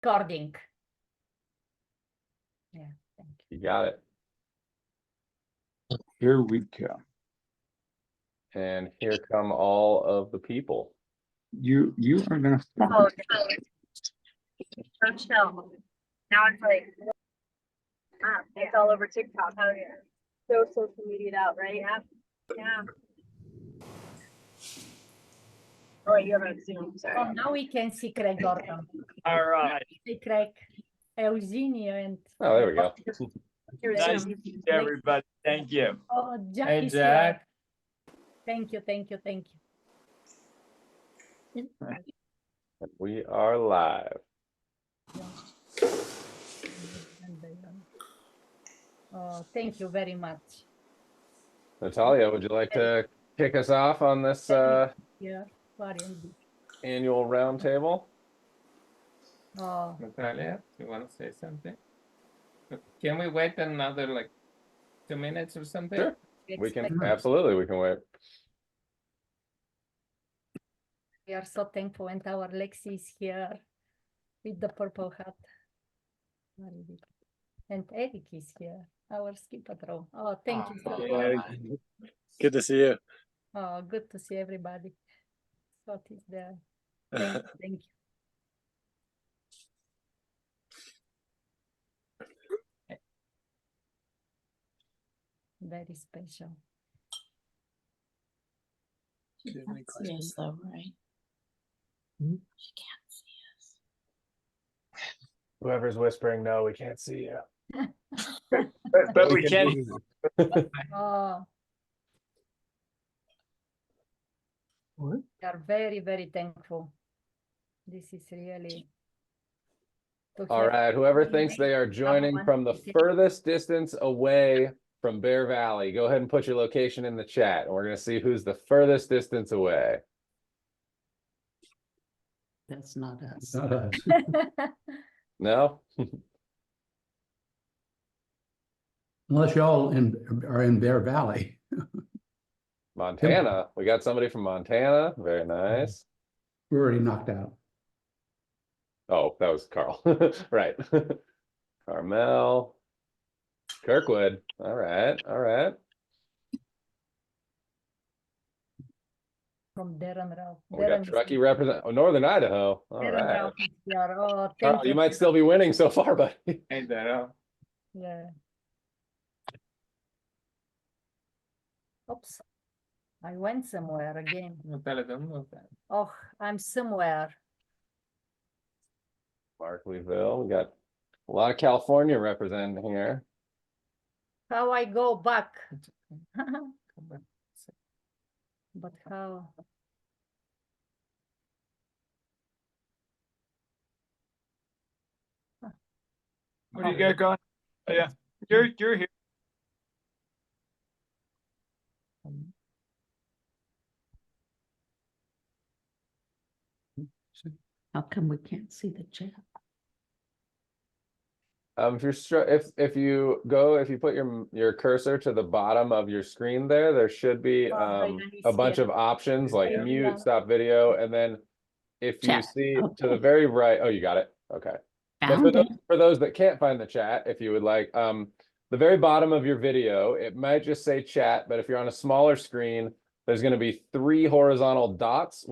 Recording. Yeah, thank you. You got it. Here we go. And here come all of the people. You are gonna start. Oh, Rochelle. Now it's like, it's all over TikTok. Oh yeah. So social media out, right? Yeah. Yeah. Oh, you have a Zoom. Sorry. Oh, now we can see Craig Gordon. All right. See Craig, Eugenio, and. Oh, there we go. Nice to meet everybody. Thank you. Oh, Jack Hey, is Jack. here. Thank you, thank you, thank you. We are live. Oh, thank you very much. Natalia, would you like to kick us off on this Yeah, very indeed. annual roundtable? Oh, Natalia, you want to say something? Can we wait another like 2 minutes or something? Sure. We expect- can, absolutely, we can wait. We are so thankful, and our Lexi is here with the purple hat. Very big. And Eric is here, our ski patrol. Oh, thank you so much. Good to see you. Oh, good to see everybody. Scott is there. Thank you, thank you. Very special. She can't see us though, right? Hmm? She can't see us. Whoever's whispering, no, we can't see you. But we can. Oh, What? we are very, very thankful. This is really. to All have right, whoever so thinks they many are joining someone from the to- furthest distance away from Bear Valley, go ahead and put your location in the chat, and we're gonna see who's the furthest distance away. That's not us. No? Unless y'all are in Bear Valley. Montana, we got somebody from Montana, very nice. We're already knocked out. Oh, that was Carl, right. Carmel, Kirkwood, all right, all right. From Darren Ralph. We got Darren is Truckee here. represent, oh, Northern Idaho, all Darren right. Ralph is here. Oh, Carl, thank you might still be winning so far, buddy. Hey, Dara. Yeah. Oops. I went somewhere again. Natalia, don't move that. Oh, I'm somewhere. Barkleyville, we got a lot of California representing here. How I go back? Come back. But how? What do you got going? Oh, yeah, you're here. How come we can't see the chat? If you're if you put your cursor to the bottom of your screen there should be a bunch of options like Yeah. mute, stop video, and then if you Chat. see to the Okay. very right, oh, you got it. Okay. But Found it. for those that can't find the chat, if you would like, the very bottom of your video, it might just say chat, but if you're on a smaller screen, there's going to be 3 horizontal dots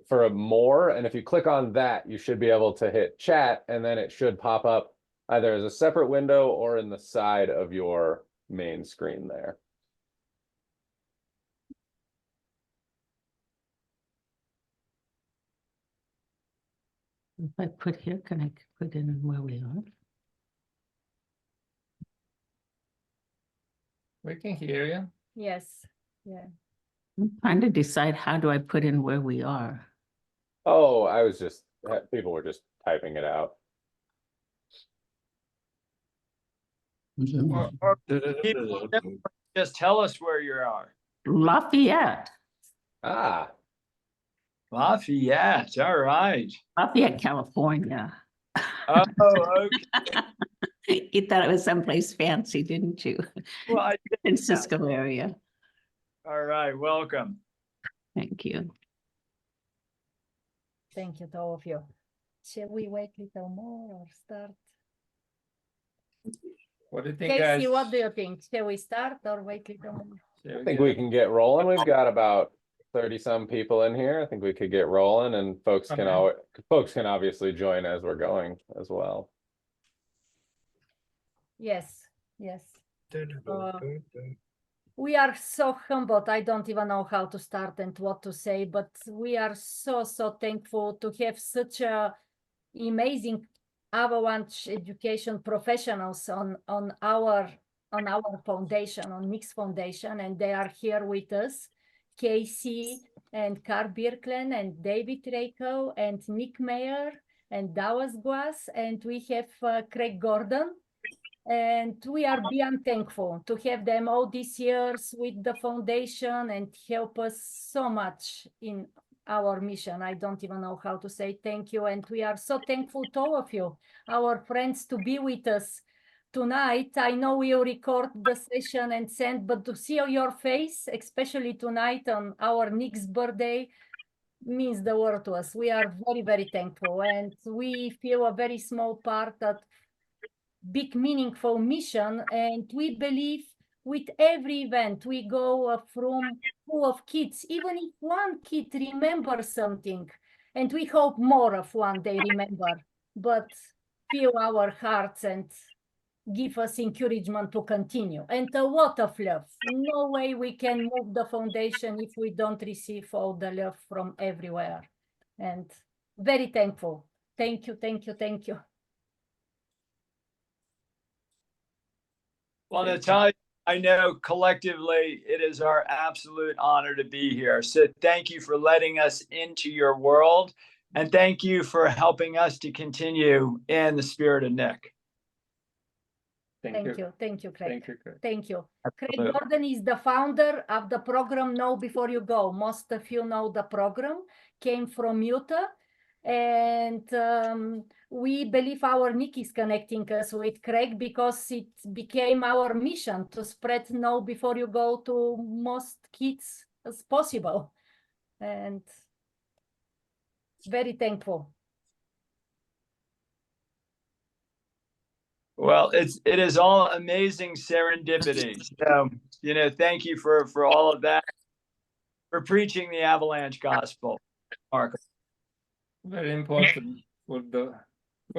for a more, and if you click on that, you should be able to hit chat, and then it should pop up either as a separate window or in the side of your main screen there. If I put here, can I put in where we are? We can hear you. Yes. Yeah. I'm trying to decide how do I put in where we are. Oh, I was just, people were just typing it out. Or just tell us where you are. Lafayette, Ah, Lafayette, all right. Lafayette, California. Oh, okay. You thought it was someplace fancy, didn't you? Well, I did. In Cisco area. All right, welcome. Thank you. Thank you to all of you. shall we wait a little more or start? What do you think, Casey, guys? what do you think? Shall we start or wait a little more? Shall I think get we it? can get rolling. We've got about 30-some people in here. I think we could get rolling, and folks can obviously join as we're going as well. Yes, yes. We are so humbled. I don't even know how to start and what to say, but we are so thankful to have such a amazing Avalanche education professionals on our foundation, on Nick's foundation, and they are here with us. Casey and Karl Birkeland and David Reichel and Nick Meyers and Dallas Guas, and we have Craig Gordon. And we are beyond thankful to have them all these years with the foundation and help us so much in our mission. I don't even know how to say thank you. And we are so thankful to all of you, our friends, to be with us tonight. I know we'll record the session and send, but to see your face, especially tonight on our Nick's birthday, means the world to us. We are very thankful, and we feel a very small part of big meaningful mission, and we believe with every event we go from full of kids, even if one kid remembers something, and we hope more of one they remember, but fill our hearts and give us encouragement to continue, and a lot of love. No way we can move the foundation if we don't receive all the love from everywhere, and very thankful. Thank you. Well, Natalia, I know collectively it is our absolute honor to be here. So thank you for letting us into your world, and thank you for helping us to continue in the spirit of Nick. Thank you, Craig. Thank you, Craig. Thank you. Craig Absolutely. Gordon is the founder of the program Know Before You Go. Most of you know the program, came from Utah. And we believe our Nick is connecting us with Craig because it became our mission to spread Know Before You Go to most kids as possible. And very thankful. Well, it is all amazing serendipity. So, thank you for all of that, for preaching the Avalanche gospel, Mark. Very important for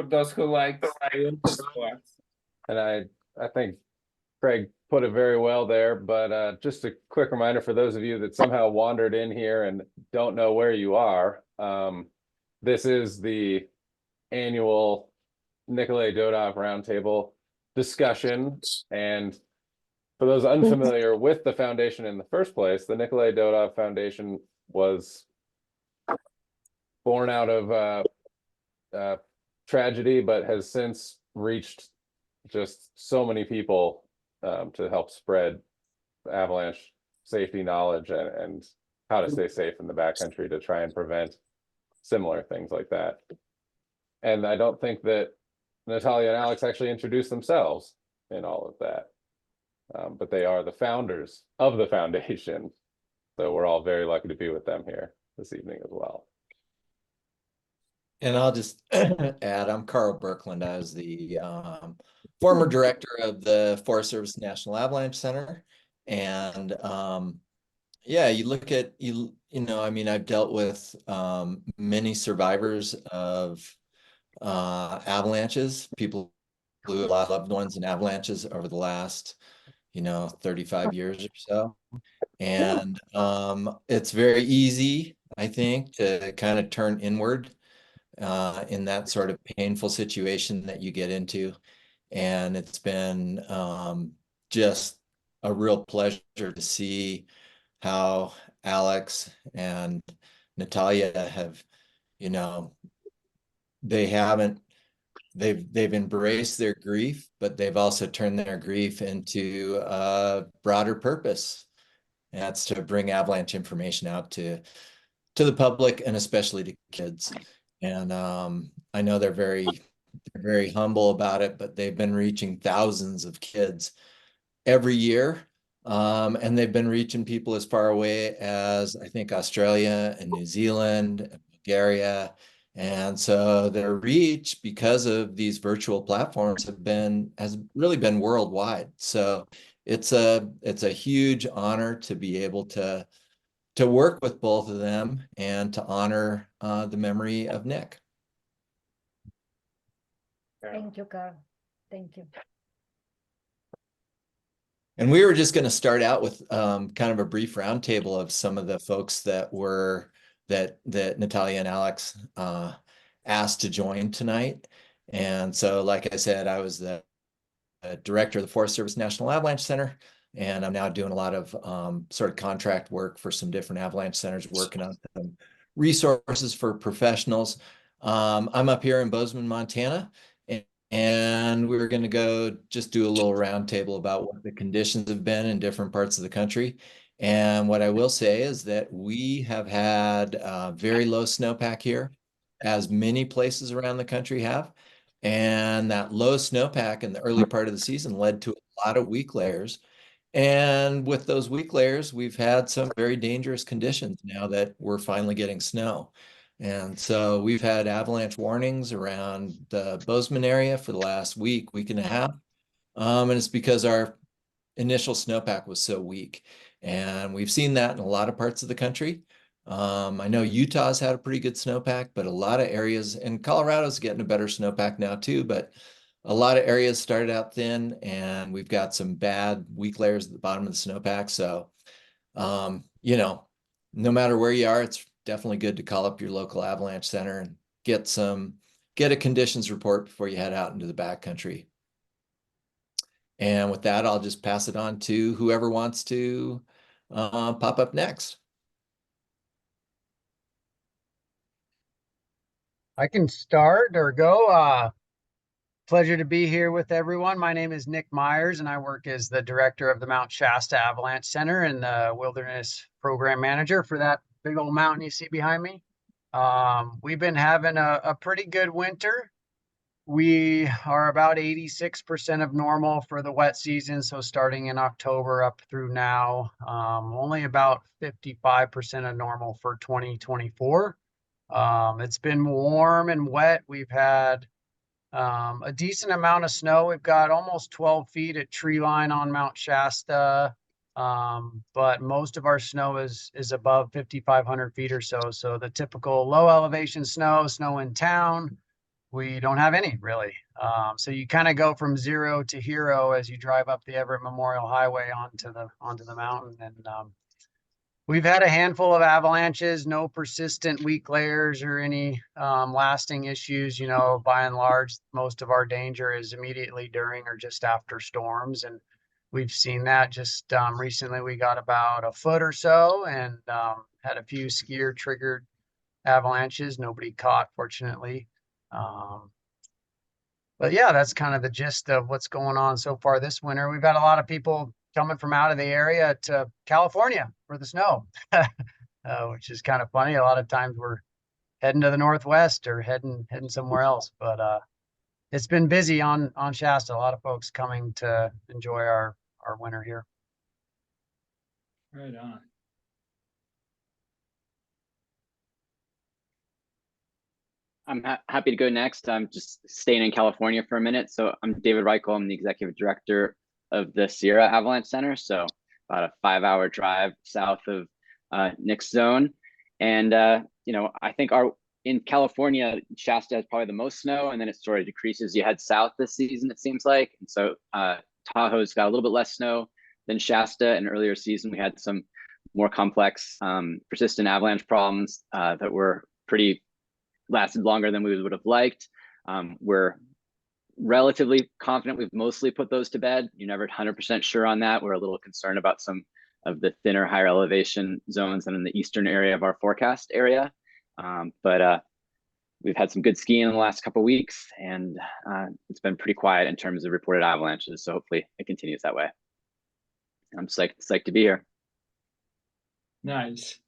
those who like winter sports. And I think Craig put it very well there, but just a quick reminder for those of you that somehow wandered in here and don't know where you are. This is the annual Nickolay Dodov Roundtable discussion. And for those unfamiliar with the foundation in the first place, the Nickolay Dodov Foundation was born out of tragedy, but has since reached just so many people to help spread avalanche safety knowledge and how to stay safe in the backcountry to try and prevent similar things like that. And I don't think that Natalia and Alex actually introduced themselves in all of that, but they are the founders of the foundation. So we're all very lucky to be with them here this evening as well. And I'll just add, I'm Karl Birkeland. I was the former director of the Forest Service National Avalanche Center. And yeah, you look at, I've dealt with many survivors of avalanches, people who lost loved ones in avalanches over the last, 35 years or so. And it's very easy, I think, to kind of turn inward in that sort of painful situation that you get into. And it's been just a real pleasure to see how Alex and Natalia have, they've embraced their grief, but they've also turned their grief into a broader purpose. And that's to bring avalanche information out to the public and especially to kids. And I know they're very humble about it, but they've been reaching thousands of kids every year. And they've been reaching people as far away as, I think, Australia and New Zealand, and Bulgaria, And so their reach, because of these virtual platforms, has really been worldwide. So it's a huge honor to be able to work with both of them and to honor the memory of Nick. Thank you, Karl. Thank you. And we were just going to start out with kind of a brief roundtable of some of the folks that Natalia and Alex asked to join tonight. And so, like I said, I was the director of the Forest Service National Avalanche Center, and I'm now doing a lot of sort of contract work for some different avalanche centers, working on some resources for professionals. I'm up here in Bozeman, Montana, and we're going to go just do a little roundtable about what the conditions have been in different parts of the country. And what I will say is that we have had very low snowpack here, as many places around the country have. And that low snowpack in the early part of the season led to a lot of weak layers. And with those weak layers, we've had some very dangerous conditions now that we're finally getting snow. And so we've had avalanche warnings around the Bozeman area for the last week and a half. And it's because our initial snowpack was so weak. And we've seen that in a lot of parts of the country. I know Utah's had a pretty good snowpack, but a lot of areas, and Colorado's getting a better snowpack now too, but a lot of areas started out thin, and we've got some bad weak layers at the bottom of the snowpack. So, you know, no matter where you are, it's definitely good to call up your local avalanche center and get a conditions report before you head out into the backcountry. And with that, I'll just pass it on to whoever wants to pop up next. I can start or go. Pleasure to be here with everyone. My name is Nick Meyers, and I work as the director of the Mount Shasta Avalanche Center and the Wilderness Program Manager for that big old mountain you see behind me. We've been having a pretty good winter. We are about 86% of normal for the wet season, so starting in October up through now, only about 55% of normal for 2024. It's been warm and wet. We've had a decent amount of snow. We've got almost 12 feet at tree line on Mount Shasta, but most of our snow is above 5,500 feet or so. So the typical low elevation snow in town, we don't have any really. So you kind of go from zero to hero as you drive up the Everett Memorial Highway onto the mountain. And we've had a handful of avalanches, no persistent weak layers or any lasting issues. You know, by and large, most of our danger is immediately during or just after storms. And we've seen that just recently. We got about a foot or so and had a few skier triggered avalanches. Nobody caught, fortunately. But yeah, that's kind of the gist of what's going on so far this winter. We've had a lot of people coming from out of the area to California for the snow, which is kind of funny. A lot of times we're heading to the Northwest or heading somewhere else, but it's been busy on Shasta. A lot of folks coming to enjoy our winter here. Right on. I'm happy to go next. I'm just staying in California for a minute. So I'm David Reichel. I'm the executive director of the Sierra Avalanche Center. So about a 5-hour drive south of Nick's zone. And, you know, I think in California, Shasta has probably the most snow, and then it sort of decreases. You head south this season, it seems like. And so Tahoe's got a little bit less snow than Shasta. And earlier season, we had some more complex, persistent avalanche problems that were lasted longer than we would have liked. We're relatively confident we've mostly put those to bed. You're never 100% sure on that. We're a little concerned about some of the thinner, higher elevation zones and in the eastern area of our forecast area. But we've had some good skiing in the last couple of weeks, and it's been pretty quiet in terms of reported avalanches. So hopefully it continues that way. I'm psyched to be here. Nice.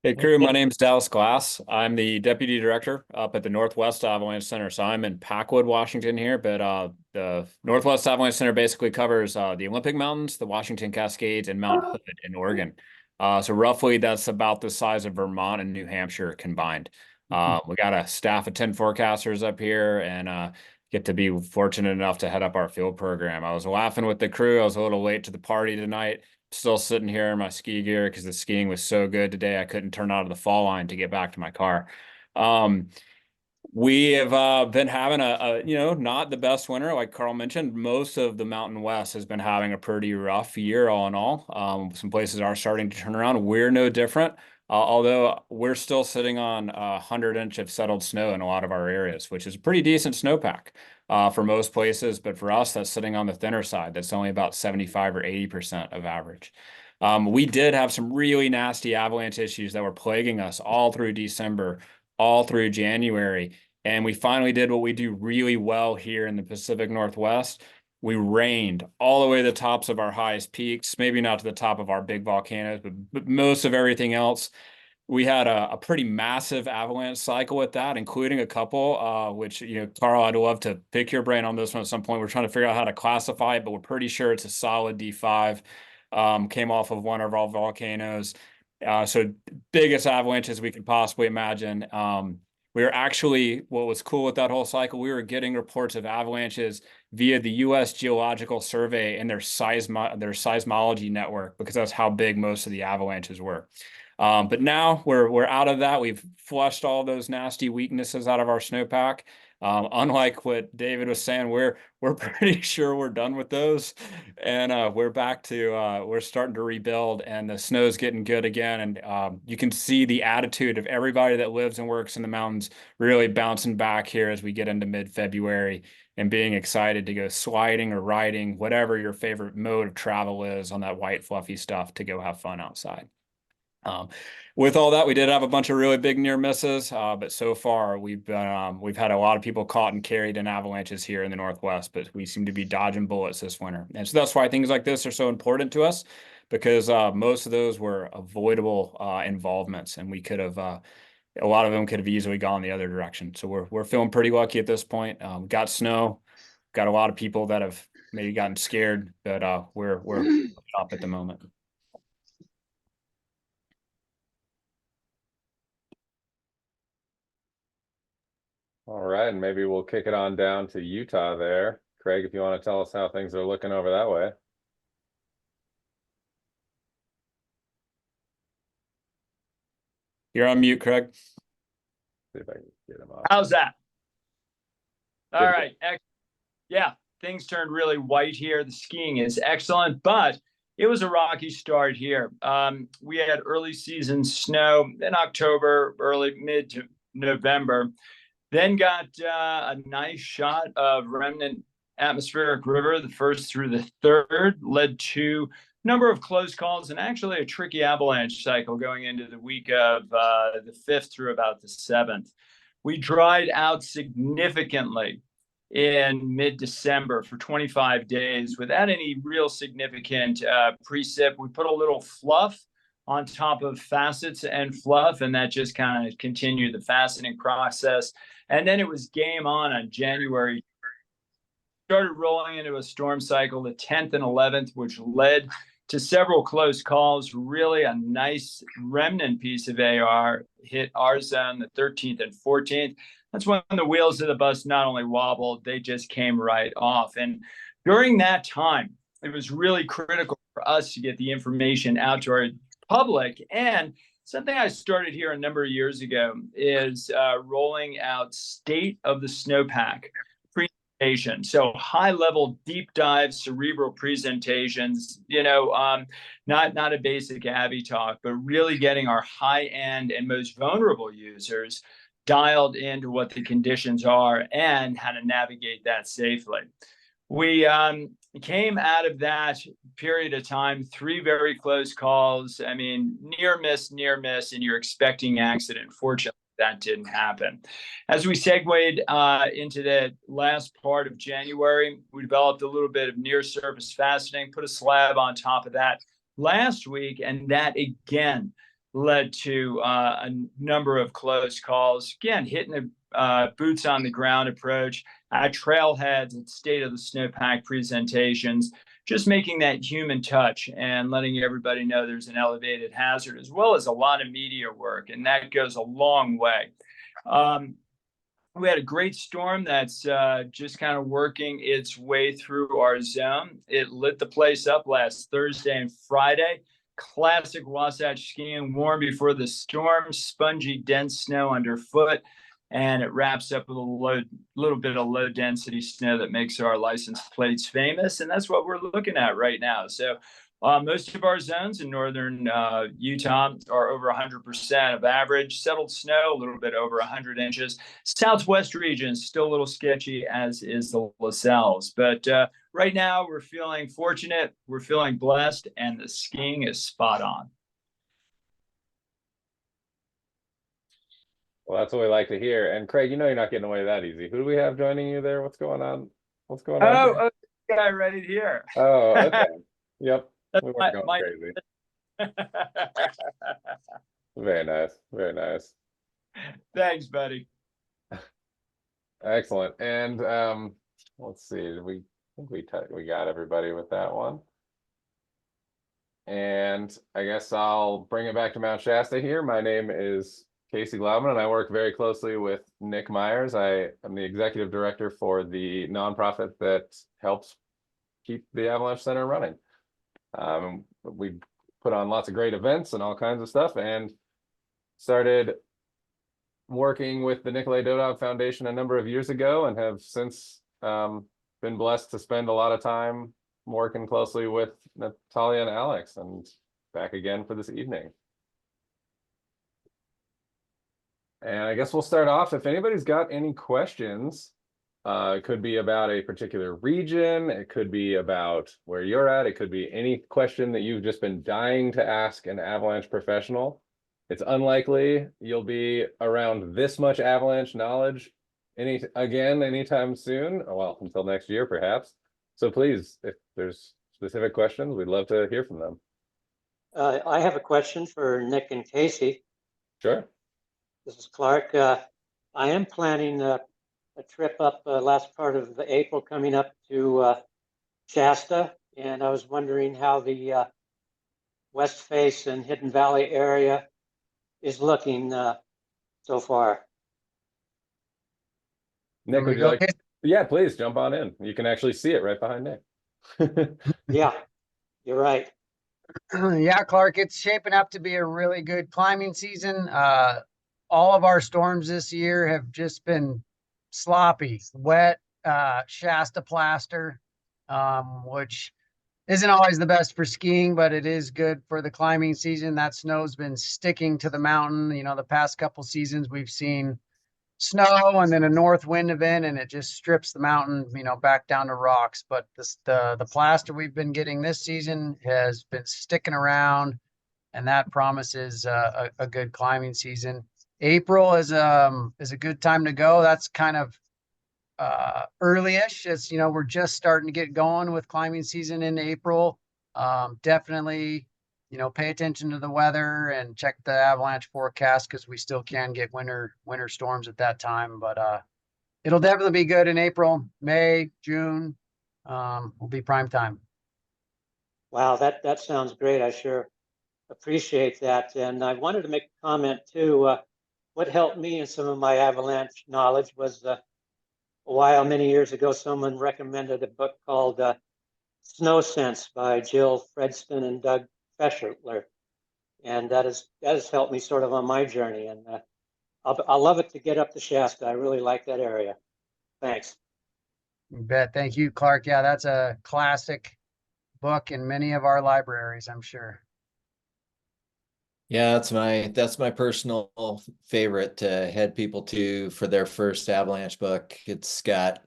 Hey crew, my name's Dallas Glass. I'm the deputy director up at the Northwest Avalanche Center. So I'm in Packwood, Washington here, but the Northwest Avalanche Center basically covers the Olympic Mountains, the Washington Cascades, and Mount Hood in Oregon. So roughly that's about the size of Vermont and New Hampshire combined. We got a staff of 10 forecasters up here and get to be fortunate enough to head up our field program. I was laughing with the crew. I was a little late to the party tonight. Still sitting here in my ski gear because the skiing was so good today. I couldn't turn out of the fall line to get back to my car. We have been having not the best winter, like Karl mentioned. Most of the Mountain West has been having a pretty rough year all in all. Some places are starting to turn around. We're no different, although we're still sitting on 100 inch of settled snow in a lot of our areas, which is a pretty decent snowpack for most places. But for us, that's sitting on the thinner side. That's only about 75 or 80% of average. We did have some really nasty avalanche issues that were plaguing us all through December, all through January. And we finally did what we do really well here in the Pacific Northwest. We rained all the way to the tops of our highest peaks, maybe not to the top of our big volcanoes, but most of everything else. We had a pretty massive avalanche cycle with that, including a couple, which, Karl, I'd love to pick your brain on this one at some point. We're trying to figure out how to classify it, but we're pretty sure it's a solid D5. Came off of one of our volcanoes. So biggest avalanches we could possibly imagine. We were actually, what was cool with that whole cycle, we were getting reports of avalanches via the U.S. Geological Survey and their seismology network, because that's how big most of the avalanches were. But now we're out of that. We've flushed all those nasty weaknesses out of our snowpack. Unlike what David was saying, we're pretty sure we're done with those, and we're back to we're starting to rebuild, and the snow's getting good again. And you can see the attitude of everybody that lives and works in the mountains really bouncing back here as we get into mid-February, and being excited to go sliding or riding, whatever your favorite mode of travel is, on that white fluffy stuff to go have fun outside. With all that, we did have a bunch of really big near misses, but so far we've had a lot of people caught and carried in avalanches here in the Northwest, but we seem to be dodging bullets this winter. And so that's why things like this are so important to us, because most of those were avoidable involvements, and we could have, a lot of them could have easily gone the other direction. So we're feeling pretty lucky at this point. Got snow, got a lot of people that have maybe gotten scared, but we're up at the moment. All right, and maybe we'll kick it on down to Utah there. Craig, if you want to tell us how things are looking over that way. You're on mute, Craig. See if I can get him off. How's that? All Good. right. Yeah, things turned really white here. The skiing is excellent, but it was a rocky start here. We had early season snow in October, early mid to November. Then got a nice shot of remnant atmospheric river, the first through the third, led to a number of close calls and actually a tricky avalanche cycle going into the week of the 5th through about the 7th. We dried out significantly in mid-December for 25 days without any real significant precip. We put a little fluff on top of facets and fluff, and that just kind of continued the faceting process. And then it was game on January. Started rolling into a storm cycle, the 10th and 11th, which led to several close calls. Really a nice remnant piece of AR hit our zone the 13th and 14th. That's when the wheels of the bus not only wobbled, they just came right off. And during that time, it was really critical for us to get the information out to our public. And something I started here a number of years ago is rolling out state of the snowpack presentation. So high level, deep dive, cerebral presentations, not a basic Abby talk, but really getting our high end and most vulnerable users dialed into what the conditions are and how to navigate that safely. We came out of that period of time, 3 very close calls. I mean, near miss, and you're expecting accident. Fortunately, that didn't happen. As we segued into the last part of January, we developed a little bit of near surface faceting, put a slab on top of that last week, and that again led to a number of close calls. Again, hitting a boots on the ground approach at trailheads and state of the snowpack presentations. just making that human touch and letting everybody know there's an elevated hazard, as well as a lot of media work, and that goes a long way. We had a great storm that's just kind of working its way through our zone. It lit the place up last Thursday and Friday. Classic Wasatch skiing, warm before the storm, spongy, dense snow underfoot, and it wraps up with a little bit of low density snow that makes our license plates famous. And that's what we're looking at right now. So most of our zones in northern Utah are over 100% of average. Settled snow, a little bit over 100 inches. Southwest region still a little sketchy, as is the LaSalle's. But right now, we're feeling fortunate, we're feeling blessed, and the skiing is spot on. Well, that's what we like to hear. And Craig, you know you're not getting away that easy. Who do we have joining you there? What's going on? What's going on? Oh, guy right here. Oh, okay. Yep. That's We weren't going crazy. Very nice. Very nice. Thanks, buddy. Excellent. And let's see. I think we got everybody with that one. And I guess I'll bring it back to Mount Shasta here. My name is Casey Glaubman, and I work very closely with Nick Meyers. I am the executive director for the nonprofit that helps keep the Avalanche Center running. We put on lots of great events and all kinds of stuff, and started working with the Nickolay Dodov Foundation a number of years ago, and have since been blessed to spend a lot of time working closely with Natalia and Alex, and back again for this evening. And I guess we'll start off. If anybody's got any questions, it could be about a particular region, it could be about where you're at, it could be any question that you've just been dying to ask an Avalanche professional. It's unlikely you'll be around this much Avalanche knowledge anytime soon. Well, until next year, perhaps. So please, if there's specific questions, we'd love to hear from them. I have a question for Nick and Casey. Sure. This is Clark. I am planning a trip up last part of April, coming up to Shasta, and I was wondering how the West Face and Hidden Valley area is looking so far. Nick, would you like? Yeah, please jump on in. You can actually see it right behind Nick. Yeah, you're right. Yeah, Clark, it's shaping up to be a really good climbing season. All of our storms this year have just been sloppy, wet, Shasta plaster, which isn't always the best for skiing, but it is good for the climbing season. That snow's been sticking to the mountain. You know, the past couple seasons we've seen snow and then a north wind event, and it just strips the mountain, you know, back down to rocks. But the plaster we've been getting this season has been sticking around, and that promises a good climbing season. April is a good time to go. That's kind of early-ish. It's, you know, we're just starting to get going with climbing season in April. Definitely, you know, pay attention to the weather and check the avalanche forecast, because we still can get winter storms at that time. But it'll definitely be good in April. May, June will be prime time. Wow, that sounds great. I sure appreciate that. And I wanted to make a comment too. What helped me in some of my avalanche knowledge was many years ago, someone recommended a book called Snow Sense by Jill Fredston and Doug Feschler. And that has helped me sort of on my journey. And I'll love it to get up to Shasta. I really like that area. Thanks. You bet. Thank you, Clark. Yeah, that's a classic book in many of our libraries, I'm sure. Yeah, that's my personal favorite to head people to for their first Avalanche book. It's got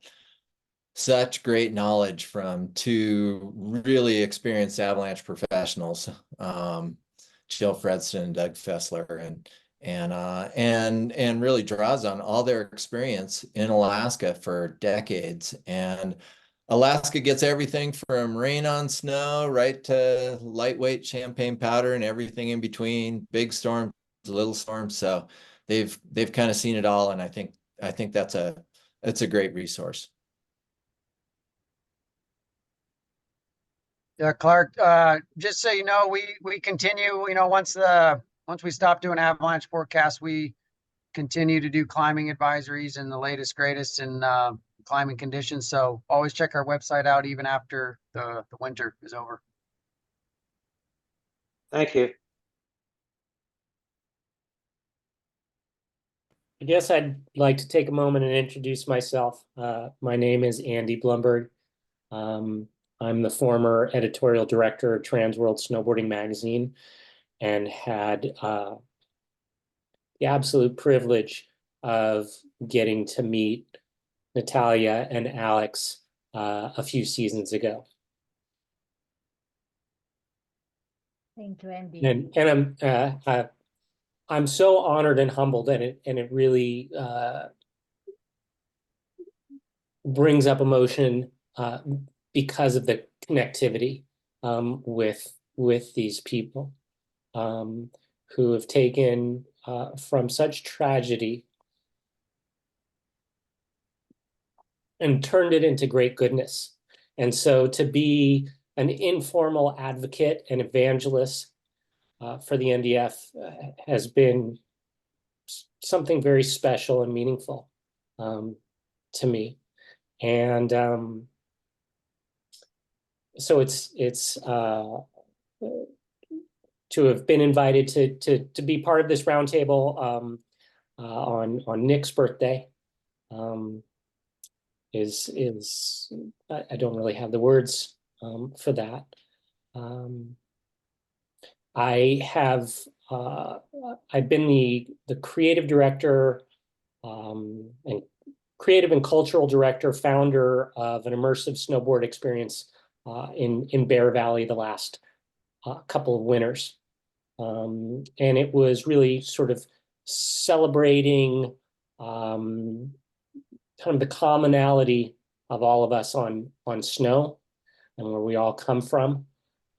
such great knowledge from two really experienced Avalanche professionals, Jill Fredston and Doug Fessler, and really draws on all their experience in Alaska for decades. And Alaska gets everything from rain on snow right to lightweight champagne powder and everything in between, big storms, little storms. So they've kind of seen it all, and I think that's a great resource. Yeah, Clark, just so you know, we continue, once we stop doing avalanche forecasts, we continue to do climbing advisories and the latest, greatest in climbing conditions. So always check our website out even after the winter is over. Thank you. I guess I'd like to take a moment and introduce myself. My name is Andy Blumberg. I'm the former editorial director of Trans World Snowboarding Magazine and had the absolute privilege of getting to meet Natalia and Alex a few seasons ago. Thank you, Andy. And I'm so honored and humbled, and it really brings up emotion because of the connectivity with these people who have taken from such tragedy and turned it into great goodness. And so to be an informal advocate and evangelist for the NDF has been something very special and meaningful to me. And so it's to have been invited to be part of this roundtable on Nick's birthday is I don't really have the words for that. I've been the creative director and creative and cultural director, founder of an immersive snowboard experience in Bear Valley the last couple of winters. And it was really sort of celebrating kind of the commonality of all of us on snow and where we all come from,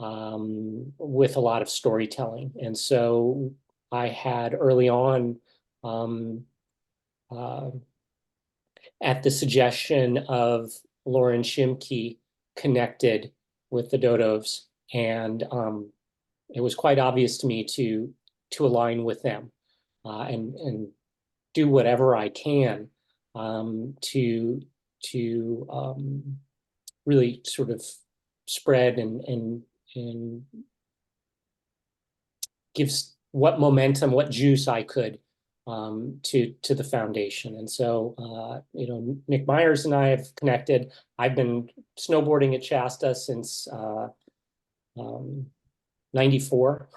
with a lot of storytelling. And so I had early on, at the suggestion of Lauren Shimke, connected with the Dodovs, and it was quite obvious to me to align with them and do whatever I can to really sort of spread and gives what momentum, what juice I could to the foundation. And so, Nick Meyers and I have connected. I've been snowboarding at Shasta since 94.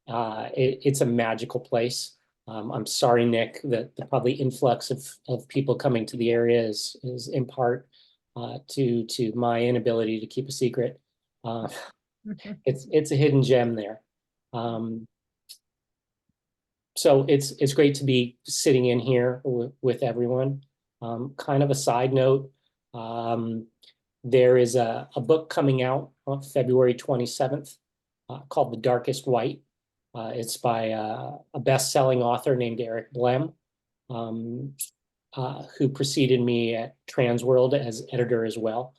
It's a magical place. I'm sorry, Nick, that the probably influx of people coming to the area is in part to my inability to keep a secret. It's a hidden gem there. So it's great to be sitting in here with everyone. Kind of a side note, there is a book coming out on February 27th called The Darkest White. It's by a best-selling author named Eric Blem, who preceded me at Transworld as editor as well.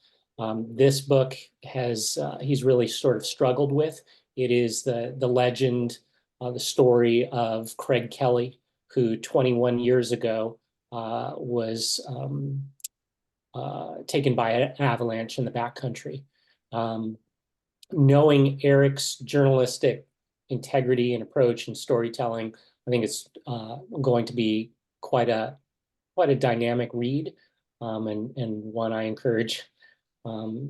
This book he's really sort of struggled with. It is the legend, the story of Craig Kelly, who 21 years ago was taken by an avalanche in the backcountry. Knowing Eric's journalistic integrity and approach and storytelling, I think it's going to be quite a dynamic read, and one I encourage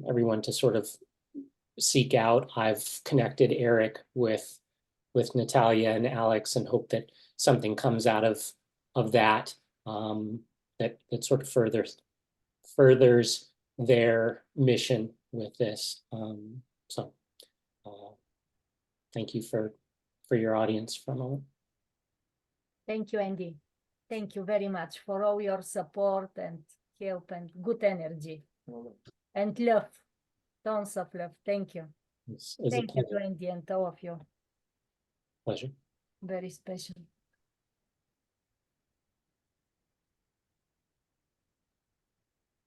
everyone to sort of seek out. I've connected Eric with Natalia and Alex and hope that something comes out of that that sort of furthers their mission with this. So thank you for your audience for a moment. Thank you, Andy. Thank you very much for all your support and help and good energy and love. Tons of love. Thank you. Thank you to Andy and all of you. Pleasure. Very special.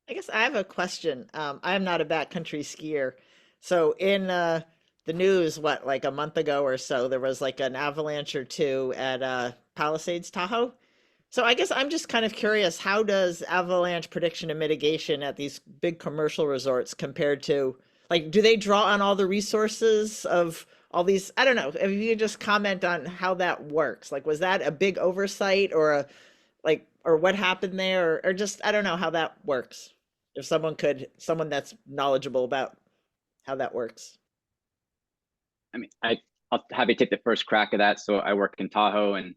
I guess I have a question. I am not a backcountry skier, So in the news, what, like a month ago or so, there was like an avalanche or two at Palisades, Tahoe. So I guess I'm just kind of curious, how does avalanche prediction and mitigation at these big commercial resorts compared to, like, do they draw on all the resources of all these? I don't know. If you could just comment on how that works. Like, was that a big oversight or a like, or what happened there, or just, I don't know how that works. If someone could, someone that's knowledgeable about how that works. I mean, I'll happy to take the first crack at that. So I work in Tahoe, and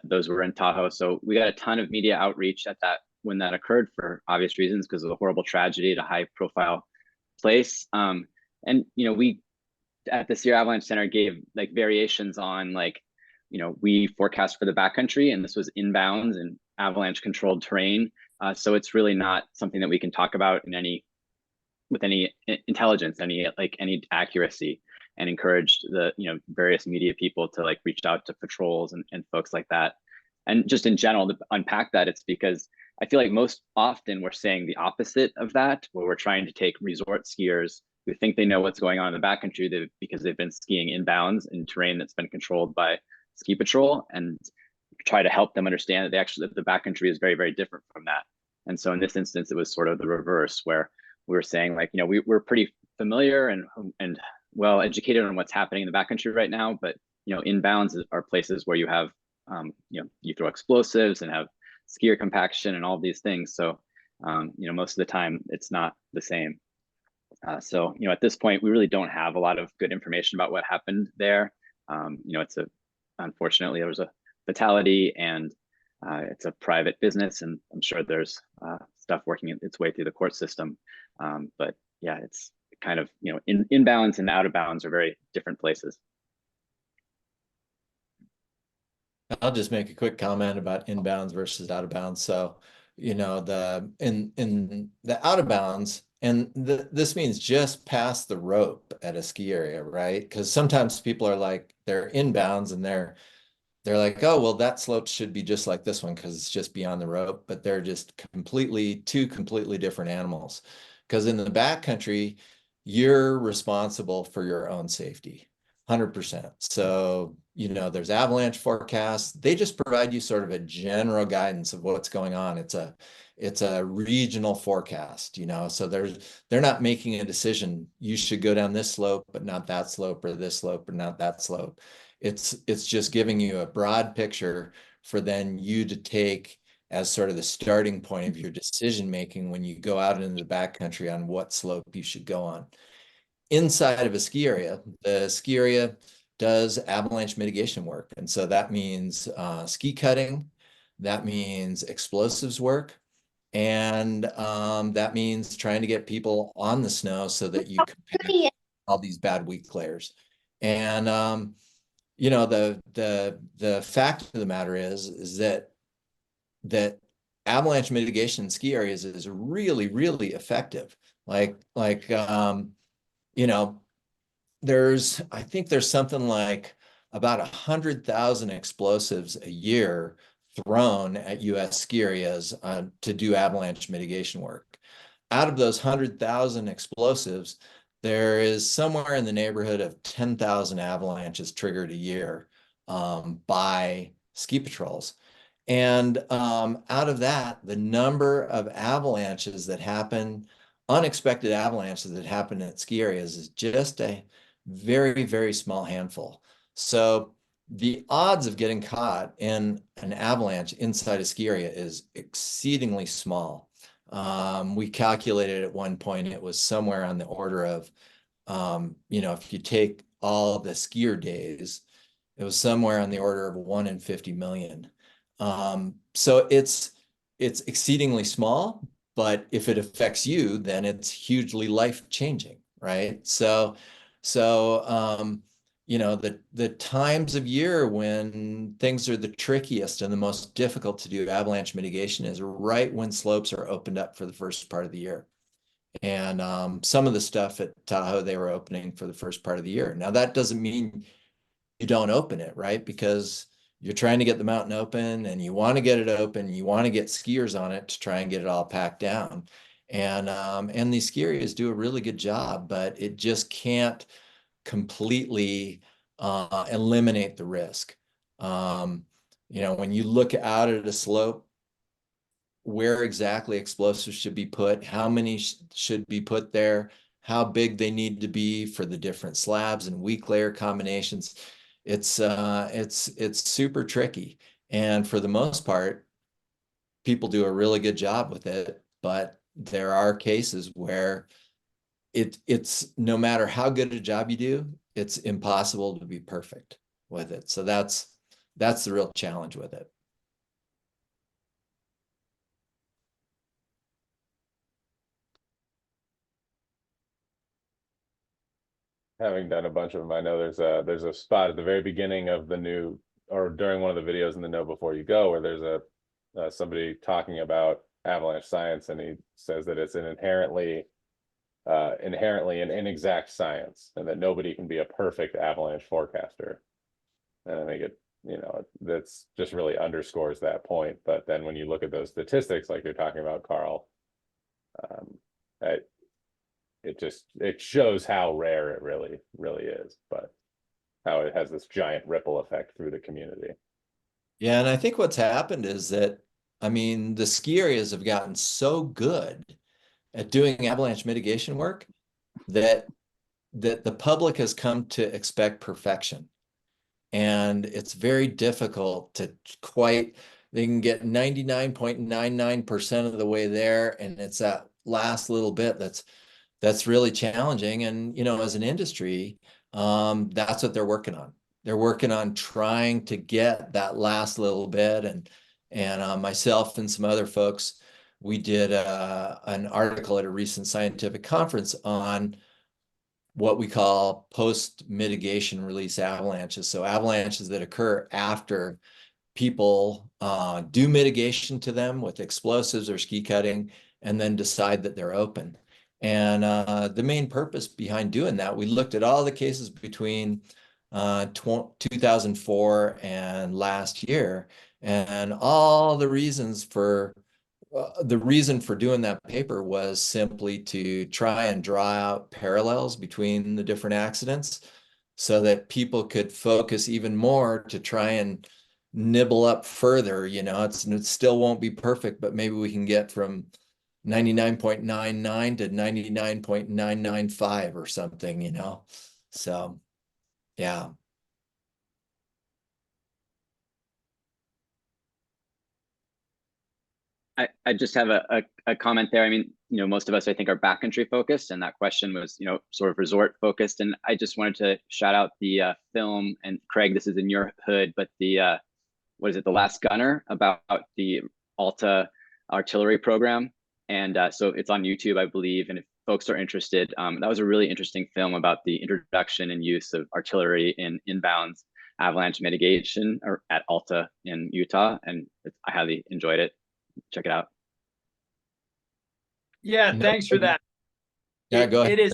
those were in Tahoe. So we got a ton of media outreach at that when that occurred for obvious reasons, because of the horrible tragedy at a high profile place. And we at the Sierra Avalanche Center gave like variations on like, we forecast for the backcountry, and this was inbounds and avalanche controlled terrain. So it's really not something that we can talk about with any intelligence, any accuracy, and encouraged the various media people to like reach out to patrols and folks like that. And just in general, to unpack that, it's because I feel like most often we're saying the opposite of that, where we're trying to take resort skiers who think they know what's going on in the backcountry because they've been skiing inbounds in terrain that's been controlled by ski patrol, and try to help them understand that the backcountry is very, very different from that. And so in this instance, it was sort of the reverse, where we were saying like, we're pretty familiar and well educated on what's happening in the backcountry right now, but inbounds are places where you have you throw explosives and have skier compaction and all of these things. So most of the time it's not the same. So at this point we really don't have a lot of good information about what happened there. Unfortunately there was a fatality, and it's a private business, and I'm sure there's stuff working its way through the court system. But yeah, it's kind of, inbounds and out of bounds are very different places. I'll just make a quick comment about inbounds versus out of bounds. So, in the out of bounds, and this means just past the rope at a ski area, right? Because sometimes people are like, they're inbounds and they're like, oh, well, that slope should be just like this one because it's just beyond the rope, but they're just two completely different animals. Because in the backcountry, you're responsible for your own safety, 100%. So, there's avalanche forecasts. They just provide you sort of a general guidance of what's going on. It's a regional forecast, so they're not making a decision. You should go down this slope, but not that slope, or this slope, or not that slope. It's just giving you a broad picture for then you to take as sort of the starting point of your decision making when you go out into the backcountry on what slope you should go on. Inside of a ski area, the ski area does avalanche mitigation work. And so that means ski cutting, that means explosives work, and that means trying to get people on the snow so that you can pick all these bad weak layers. And the fact of the matter is that avalanche mitigation in ski areas is really, really effective. I think there's something like about 100,000 explosives a year thrown at US ski areas to do avalanche mitigation work. Out of those 100,000 explosives, there is somewhere in the neighborhood of 10,000 avalanches triggered a year by ski patrols. And out of that, the number of avalanches that happen, unexpected avalanches that happen at ski areas, is just a very, very small handful. So the odds of getting caught in an avalanche inside a ski area is exceedingly small. We calculated at one point, it was somewhere on the order of, if you take all the skier days, it was somewhere on the order of 1 in 50 million. So it's exceedingly small, but if it affects you, then it's hugely life-changing, right? So the times of year when things are the trickiest and the most difficult to do avalanche mitigation is right when slopes are opened up for the first part of the year. And some of the stuff at Tahoe, they were opening for the first part of the year. Now, that doesn't mean you don't open it, right? Because you're trying to get the mountain open and you want to get it open, you want to get skiers on it to try and get it all packed down. And these ski areas do a really good job, but it just can't completely eliminate the risk. You know, when you look out at a slope, where exactly explosives should be put, how many should be put there, how big they need to be for the different slabs and weak layer combinations. It's super tricky. And for the most part, people do a really good job with it, but there are cases where it's no matter how good a job you do, it's impossible to be perfect with it. So that's the real challenge with it. Having done a bunch of them, I know there's a spot at the very beginning of the new, or during one of the videos in the Know Before You Go, where there's somebody talking about avalanche science, and he says that it's an inherently an inexact science, and that nobody can be a perfect avalanche forecaster. And I think it, you know, that's just really underscores that point. But then when you look at those statistics, like you're talking about, Karl, it shows how rare it really is, but how it has this giant ripple effect through the community. Yeah, and I think what's happened is that, I mean, the ski areas have gotten so good at doing avalanche mitigation work that the public has come to expect perfection. And it's very difficult to they can get 99.99% of the way there, and it's that last little bit that's really challenging. And, you know, as an industry, that's what they're working on. They're working on trying to get that last little bit. And myself and some other folks, we did an article at a recent scientific conference on what we call post-mitigation release avalanches. So avalanches that occur after people do mitigation to them with explosives or ski cutting, and then decide that they're open. And the main purpose behind doing that, we looked at all the cases between 2004 and last year, and all the reasons for the reason for doing that paper was simply to try and draw out parallels between the different accidents so that people could focus even more to try and nibble up further. You know, it still won't be perfect, but maybe we can get from 99.99 to 99.995 or something, you know? So, yeah. I just have a comment there. I mean, you know, most of us, I think, are backcountry focused, and that question was, you know, sort of resort focused. And I just wanted to shout out the film, and Craig, this is in your hood, but the, what is it, The Last Gunner, about the Alta artillery program. And so it's on YouTube, I believe. And if folks are interested, that was a really interesting film about the introduction and use of artillery in inbounds avalanche mitigation or at Alta in Utah. And I highly enjoyed it. Check it out. Yeah, thanks for that. Yeah, go ahead.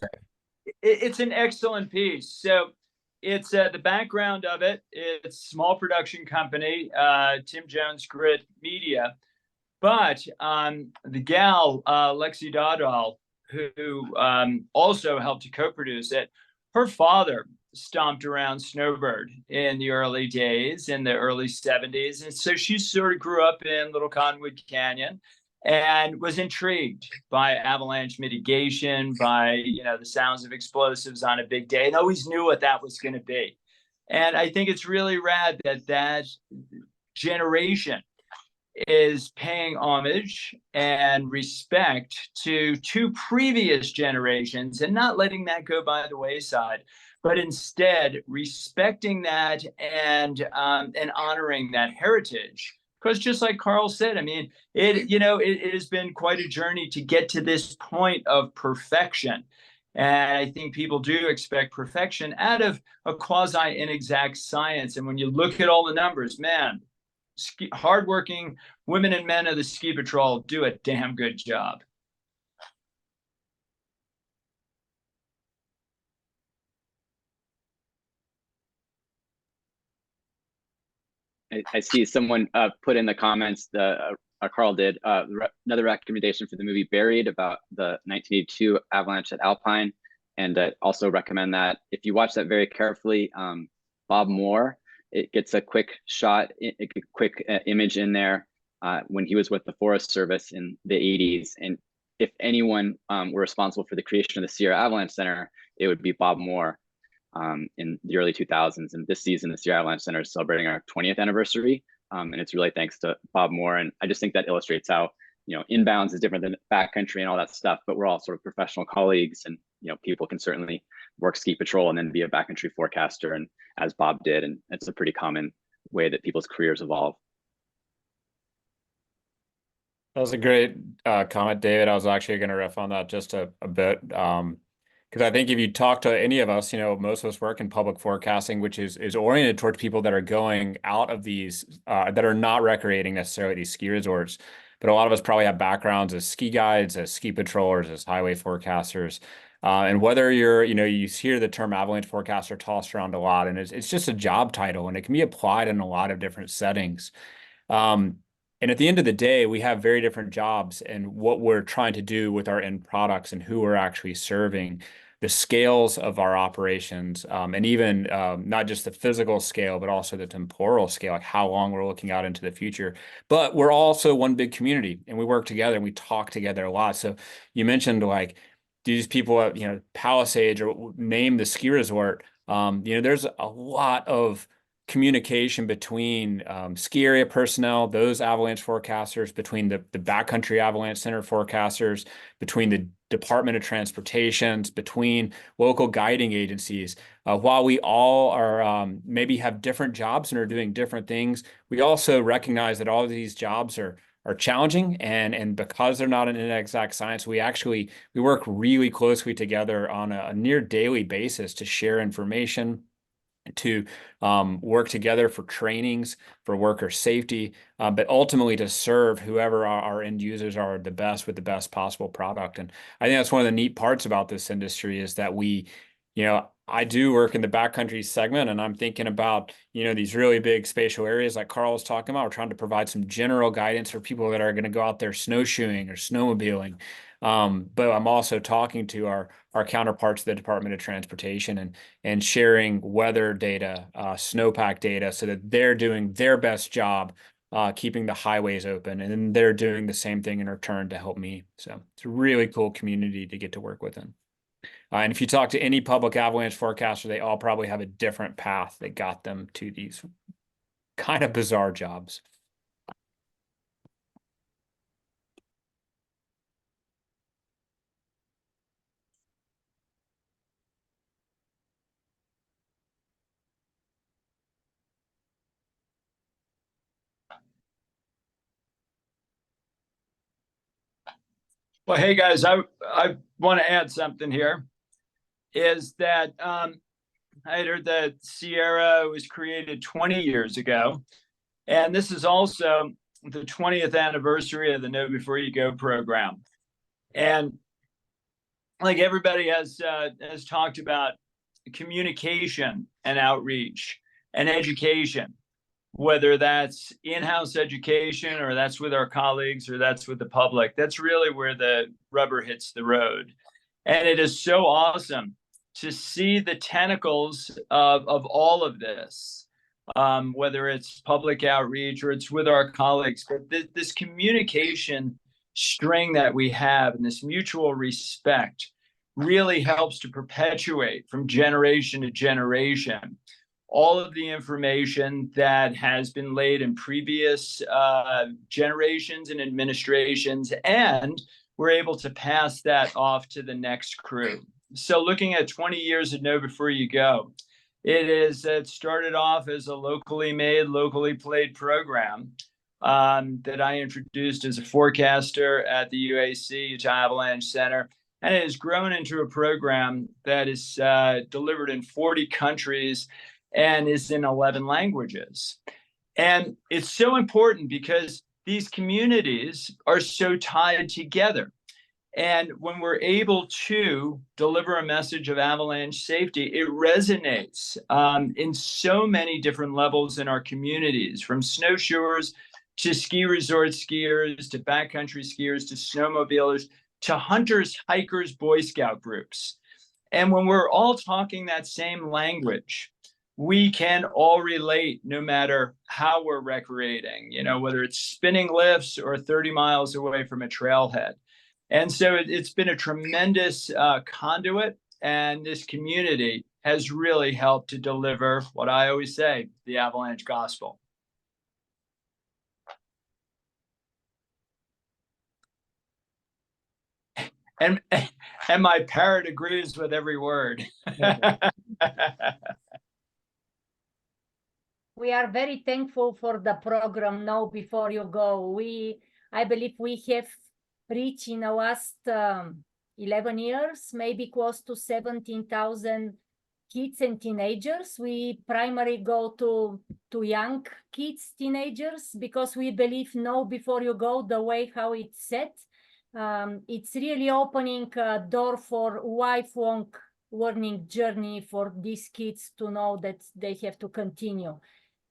It's an excellent piece. So it's the background of it. It's a small production company, Tim Jones Grit Media. But the gal, Nickolay Dodov, who also helped to co-produce it, her father stomped around snowbird in the early days, in the early 70s. And so she sort of grew up in Little Cottonwood Canyon and was intrigued by avalanche mitigation, by, you know, the sounds of explosives on a big day, and always knew what that was going to be. And I think it's really rad that that generation is paying homage and respect to two previous generations and not letting that go by the wayside, but instead respecting that and honoring that heritage. Because just like Karl said, I mean, it has been quite a journey to get to this point of perfection. And I think people do expect perfection out of a quasi-inexact science. And when you look at all the numbers, man, hardworking women and men of the ski patrol do a damn good job. I see someone put in the comments Karl did, another recommendation for the movie Buried about the 1982 avalanche at Alpine. And also recommend that if you watch that very carefully, Bob Moore, it gets a quick shot, a quick image in there when he was with the Forest Service in the 80s. And if anyone were responsible for the creation of the Sierra Avalanche Center, it would be Bob Moore in the early 2000s. And this season, the Sierra Avalanche Center is celebrating our 20th anniversary. And it's really thanks to Bob Moore. And I just think that illustrates how, inbounds is different than backcountry and all that stuff, but we're all sort of professional colleagues, and, people can certainly work ski patrol and then be a backcountry forecaster, and as Bob did. And it's a pretty common way that people's careers evolve. That was a great comment, David. I was actually going to riff on that just a bit. Because I think if you talk to any of us, most of us work in public forecasting, which is oriented towards people that are going out of these, that are not recreating necessarily these ski resorts. But a lot of us probably have backgrounds as ski guides, as ski patrollers, as highway forecasters. And whether you're, you hear the term avalanche forecaster tossed around a lot, and it's just a job title, and it can be applied in a lot of different settings. And at the end of the day, we have very different jobs, and what we're trying to do with our end products and who we're actually serving, the scales of our operations, and even not just the physical scale, but also the temporal scale, like how long we're looking out into the future. But we're also one big community, and we work together and we talk together a lot. So you mentioned like these people at, Palisades, or name the ski resort, there's a lot of communication between ski area personnel, those avalanche forecasters, between the backcountry avalanche center forecasters, between the Department of Transportations, between local guiding agencies. While we all are maybe have different jobs and are doing different things, we also recognize that all of these jobs are challenging, and because they're not an exact science, we work really closely together on a near daily basis to share information, to work together for trainings, for worker safety, but ultimately to serve whoever our end users are the best with the best possible product. And I think that's one of the neat parts about this industry is that we, I do work in the backcountry segment, and I'm thinking about, these really big spatial areas like Karl was talking about. We're trying to provide some general guidance for people that are going to go out there snowshoeing or snowmobiling. But I'm also talking to our counterparts of the Department of Transportation and sharing weather data, snowpack data, so that they're doing their best job keeping the highways open, and then they're doing the same thing in return to help me. So it's a really cool community to get to work within. And if you talk to any public avalanche forecaster, they all probably have a different path that got them to these kind of bizarre jobs. Well, hey guys, I want to add something here. Is that I heard that Sierra was created 20 years ago, and this is also the 20th anniversary of the Know Before You Go program. And like everybody has talked about, communication and outreach and education, whether that's in-house education or that's with our colleagues or that's with the public, that's really where the rubber hits the road. And it is so awesome to see the tentacles of all of this, whether it's public outreach or it's with our colleagues. But this communication string that we have and this mutual respect really helps to perpetuate from generation to generation all of the information that has been laid in previous generations and administrations, and we're able to pass that off to the next crew. So looking at 20 years of Know Before You Go, it started off as a locally made, locally played program that I introduced as a forecaster at the UAC, Utah Avalanche Center. And it has grown into a program that is delivered in 40 countries and is in 11 languages. And it's so important because these communities are so tied together. And when we're able to deliver a message of avalanche safety, it resonates in so many different levels in our communities, from snowshoers to ski resort skiers, to backcountry skiers, to snowmobilers, to hunters, hikers, Boy Scout groups. And when we're all talking that same language, we can all relate no matter how we're recreating, you know, whether it's spinning lifts or 30 miles away from a trailhead. And so it's been a tremendous conduit, and this community has really helped to deliver what I always say, the Avalanche gospel. And my parrot agrees with every word. We are very thankful for the program now before you go. I believe we have reached in the last 11 years, maybe close to 17,000 kids and teenagers. We primarily go to young kids, teenagers, because we believe now before you go, the way how it's set, it's really opening a door for lifelong learning journey for these kids to know that they have to continue.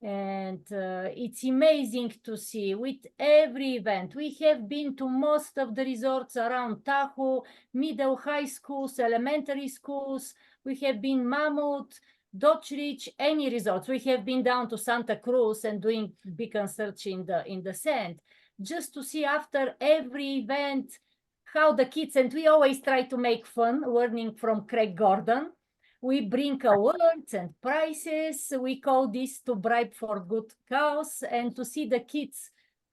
And it's amazing to see with every event. We have been to most of the resorts around Tahoe, middle high schools, elementary schools. We have been Mammoth, Dodge Ridge, any resorts. We have been down to Santa Cruz and doing beacon search in the sand, just to see after every event how the kids, and we always try to make fun, learning from Craig Gordon. We bring awards and prizes. We call this to bribe for good cause, and to see the kids,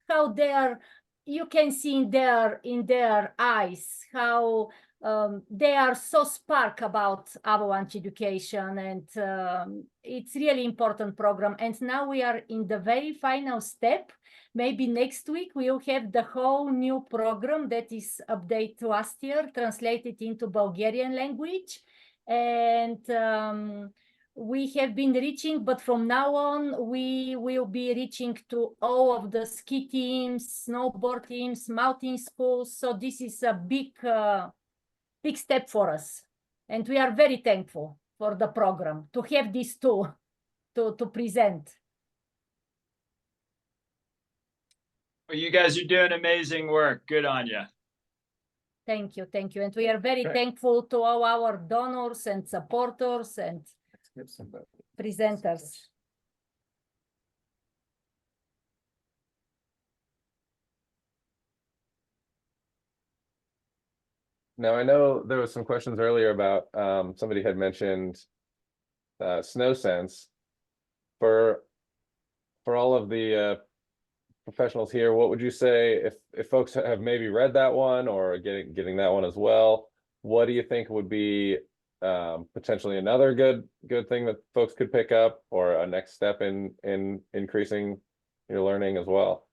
how they are, you can see in their eyes, how they are so spark about Avalanche education, and it's really important program. And now we are in the very final step. Maybe next week we will have the whole new program that is updated last year, translated into Bulgarian language. And we have been reaching, but from now on, we will be reaching to all of the ski teams, snowboard teams, mountain schools. So this is a big step for us. And we are very thankful for the program to have these two to present. Well, you guys are doing amazing work. Good on you. Thank you, thank you. And we are very thankful to all our donors and supporters and presenters. Now, I know there was some questions earlier about, somebody had mentioned Snow Sense. For all of the professionals here, what would you say if folks have maybe read that one or getting that one as well? What do you think would be potentially another good thing that folks could pick up, or a next step in increasing your learning as well?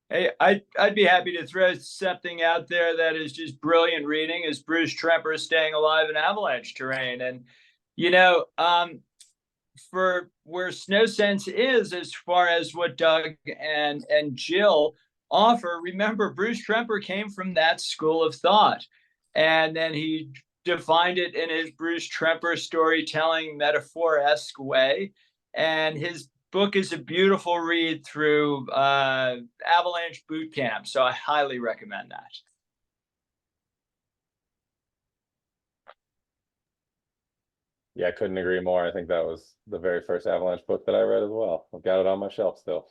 Hey, I'd be happy to throw something out there that is just brilliant reading, is Bruce Tremper, Staying Alive in Avalanche Terrain. And, you know, for where Snow Sense is, as far as what Doug and Jill offer, remember, Bruce Tremper came from that school of thought. And then he defined it in his Bruce Tremper storytelling metaphor-esque way. And his book is a beautiful read through Avalanche Boot Camp. So I highly recommend that. Yeah, I couldn't agree more. I think that was the very first Avalanche book that I read as well. I've got it on my shelf still.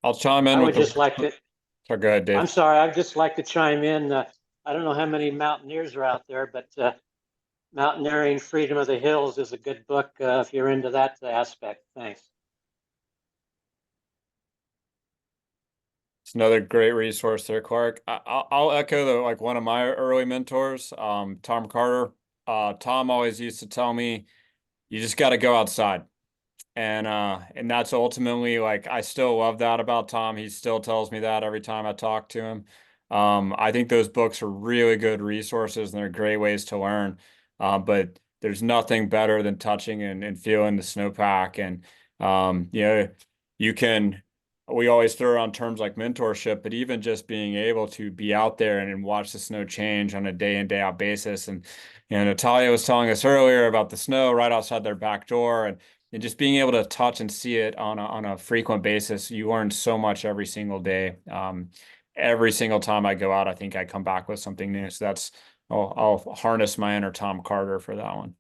I'll chime in. I would just like to. Sorry, go ahead, Dave. I'm sorry. I'd just like to chime in. I don't know how many mountaineers are out there, but Mountaineering Freedom of the Hills is a good book if you're into that aspect. Thanks. It's another great resource there, Clark. I'll echo one of my early mentors, Tom Carter. Tom always used to tell me, you just got to go outside. And that's ultimately, like, I still love that about Tom. He still tells me that every time I talk to him. I think those books are really good resources, and they're great ways to learn. But there's nothing better than touching and feeling the snowpack. And, you know, we always throw around terms like mentorship, but even just being able to be out there and watch the snow change on a day in, day out basis, and, And Natalia was telling us earlier about the snow right outside their back door, and just being able to touch and see it on a frequent basis. You learn so much every single day. Every single time I go out, I think I come back with something new. So I'll harness my inner Tom Carter for that one.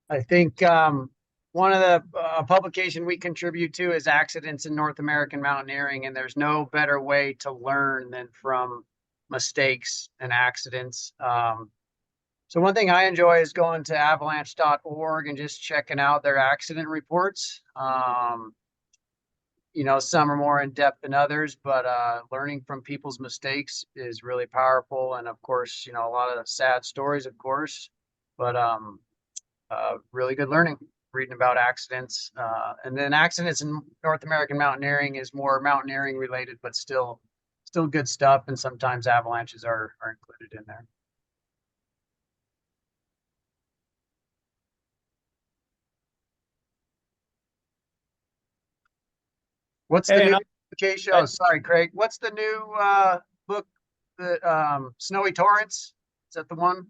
I think one of the publication we contribute to is Accidents in North American Mountaineering, and there's no better way to learn than from mistakes and accidents. So one thing I enjoy is going to avalanche.org and just checking out their accident reports. You know, some are more in depth than others, but learning from people's mistakes is really powerful. And of course, you know, a lot of sad stories, of course, but really good learning, reading about accidents. And then Accidents in North American Mountaineering is more mountaineering related, but still good stuff. And sometimes avalanches are included in there. What's the new publication? Oh, sorry, Craig. What's the new book? The Snowy Torrents? Is that the one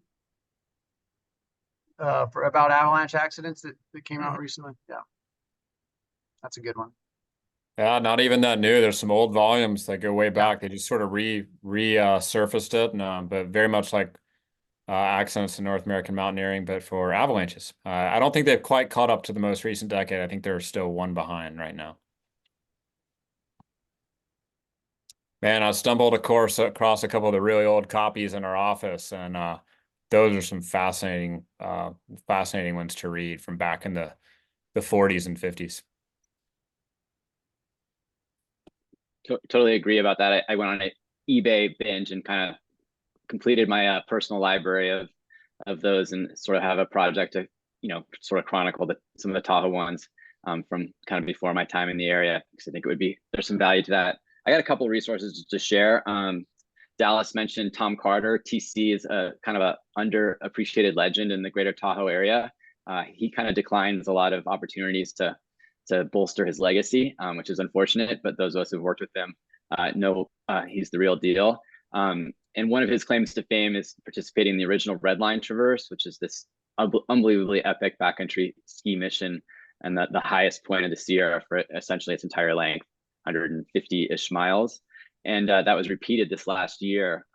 for about avalanche accidents that came out recently? Yeah, that's a good one. Yeah, not even that new. There's some old volumes that go way back. They just sort of resurfaced it, but very much like Accidents in North American Mountaineering, but for avalanches. I don't think they've quite caught up to the most recent decade. I think they're still one behind right now. Man, I stumbled across a couple of the really old copies in our office, and those are some fascinating ones to read from back in the 40s and 50s. Totally agree about that. I went on an eBay binge and kind of completed my personal library of those, and sort of have a project to, you know, sort of chronicle some of the Tahoe ones from kind of before my time in the area, because I think there's some value to that. I got a couple of resources to share. Dallas mentioned Tom Carter. TC is a kind of a underappreciated legend in the greater Tahoe area. He kind of declines a lot of opportunities to bolster his legacy, which is unfortunate, but those of us who've worked with him know he's the real deal. And one of his claims to fame is participating in the original Red Line Traverse, which is this unbelievably epic backcountry ski mission, and the highest point of the Sierra for essentially its entire length, 150-ish miles. And that was repeated this last year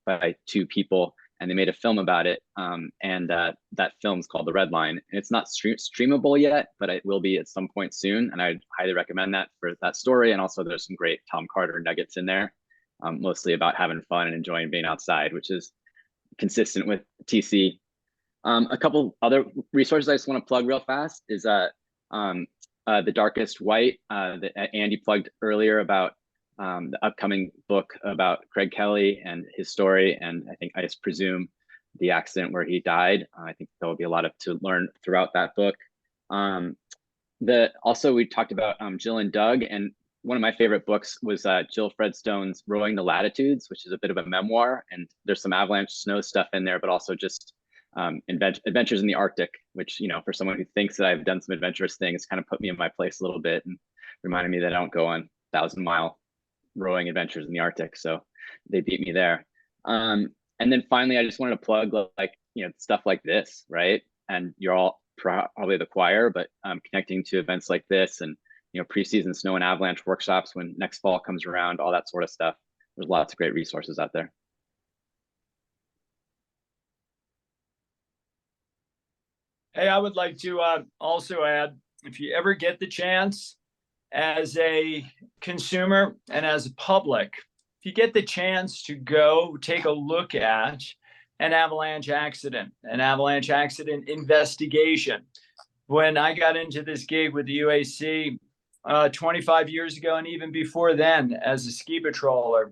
by two people, and they made a film about it. And that film is called The Red Line. And it's not streamable yet, but it will be at some point soon. And I'd highly recommend that for that story. And also there's some great Tom Carter nuggets in there, mostly about having fun and enjoying being outside, which is consistent with TC. A couple other resources I just want to plug real fast is The Darkest White that Andy plugged earlier about the upcoming book about Craig Kelly and his story, and I just presume the accident where he died. I think there will be a lot to learn throughout that book. Also we talked about Jill and Doug, and one of my favorite books was Jill Fredstone's Rowing the Latitudes, which is a bit of a memoir, and there's some avalanche snow stuff in there, but also just adventures in the Arctic, which, you know, for someone who thinks that I've done some adventurous things, kind of put me in my place a little bit and reminded me that I don't go on 1,000-mile rowing adventures in the Arctic. So they beat me there. And then finally, I just wanted to plug, like, you know, stuff like this, right? And you're all probably the choir, but connecting to events like this, and, you know, preseason snow and avalanche workshops when next fall comes around, all that sort of stuff. There's lots of great resources out there. Hey, I would like to also add, if you ever get the chance as a consumer and as a public, if you get the chance to go take a look at an avalanche accident investigation. When I got into this gig with the UAC 25 years ago, and even before then as a ski patroller,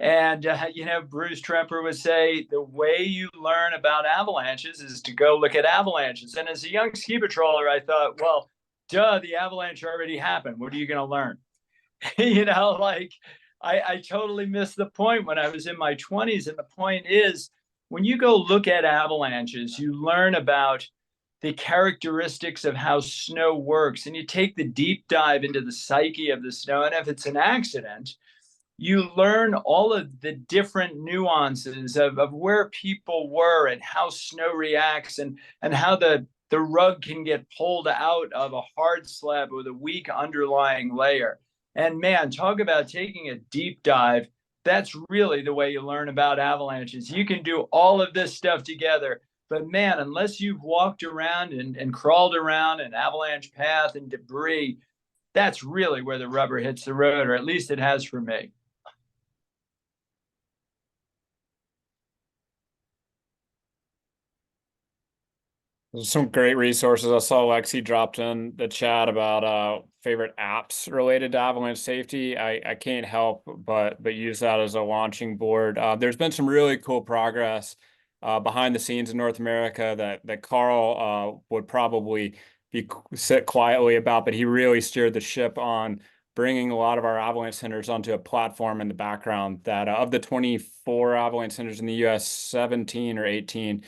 and, you know, Bruce Tremper would say, the way you learn about avalanches is to go look at avalanches. And as a young ski patroller, I thought, well, duh, the avalanche already happened. What are you going to learn? You know, like, I totally missed the point when I was in my 20s. And the point is, when you go look at avalanches, you learn about the characteristics of how snow works, and you take the deep dive into the psyche of the snow. And if it's an accident, you learn all of the different nuances of where people were and how snow reacts and how the rug can get pulled out of a hard slab with a weak underlying layer. And man, talk about taking a deep dive. That's really the way you learn about avalanches. You can do all of this stuff together, but man, unless you've walked around and crawled around an avalanche path and debris, that's really where the rubber hits the road, or at least it has for me. There's some great resources. I saw Lexi dropped in the chat about favorite apps related to avalanche safety. I can't help but use that as a launching board. There's been some really cool progress behind the scenes in North America that Karl would probably sit quietly about, but he really steered the ship on bringing a lot of our avalanche centers onto a platform in the background that of the 24 avalanche centers in the US, 17 or 18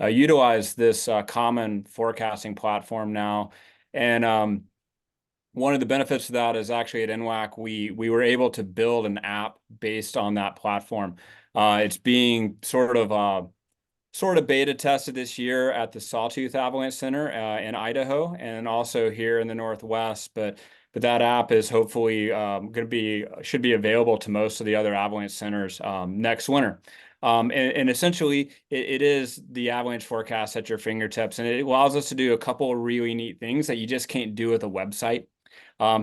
utilize this common forecasting platform now. And one of the benefits of that is actually at NWAC, we were able to build an app based on that platform. It's being sort of beta tested this year at the Sawtooth Avalanche Center in Idaho, and also here in the Northwest. But that app is hopefully should be available to most of the other avalanche centers next winter. And essentially, it is the avalanche forecast at your fingertips, and it allows us to do a couple of really neat things that you just can't do with a website.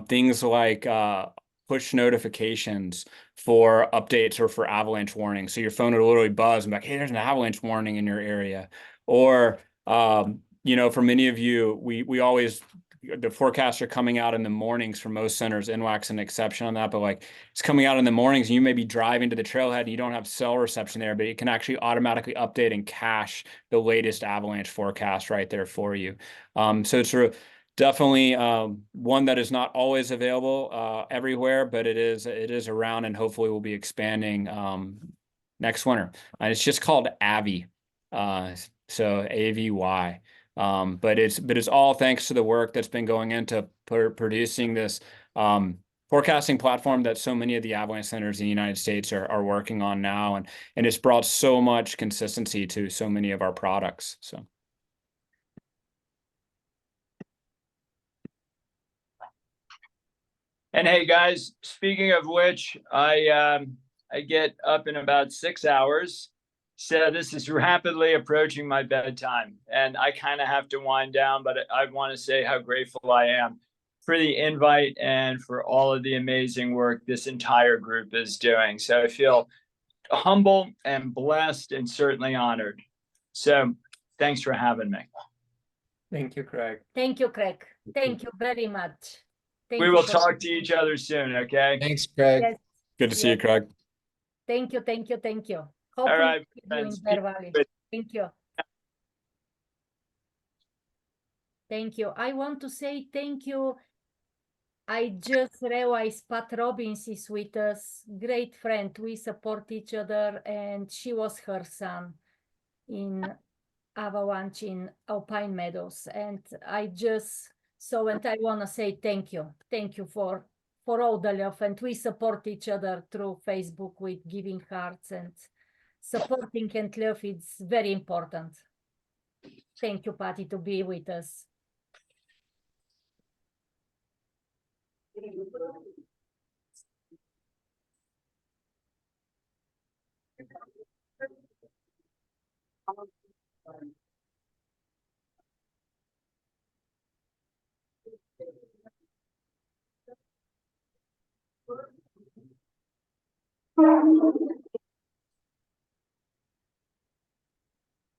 Things like push notifications for updates or for avalanche warnings. So your phone would literally buzz and be like, hey, there's an avalanche warning in your area. Or, for many of you, we always, the forecasts are coming out in the mornings for most centers. NWAC's an exception on that, but like it's coming out in the mornings and you may be driving to the trailhead and you don't have cell reception there, but it can actually automatically update and cache the latest avalanche forecast right there for you. So it's sort of definitely one that is not always available everywhere, but it is around, and hopefully will be expanding next winter. And it's just called AVY, so AVY. But it's all thanks to the work that's been going into producing this forecasting platform that so many of the avalanche centers in the United States are working on now, and it's brought so much consistency to so many of our products. So. And hey guys, speaking of which, I get up in about 6 hours. So this is rapidly approaching my bedtime, and I kind of have to wind down, but I want to say how grateful I am for the invite and for all of the amazing work this entire group is doing. So I feel humble and blessed and certainly honored. So thanks for having me. Thank you, Craig. Thank you, Craig. Thank you very much. We will talk to each other soon, okay? Thanks, Craig. Yes. Good to see you, Craig. Thank you. All right, Hopefully friends. Thank you. Thank you. I want to say thank you. I just realized Pat Robbins is with us, great friend. We support each other, and she was her son in Avalanche in Alpine Meadows. And I just saw, and I want to say thank you. Thank you for all the love. And we support each other through Facebook with giving hearts, and supporting and love is very important. Thank you, Patty, to be with us.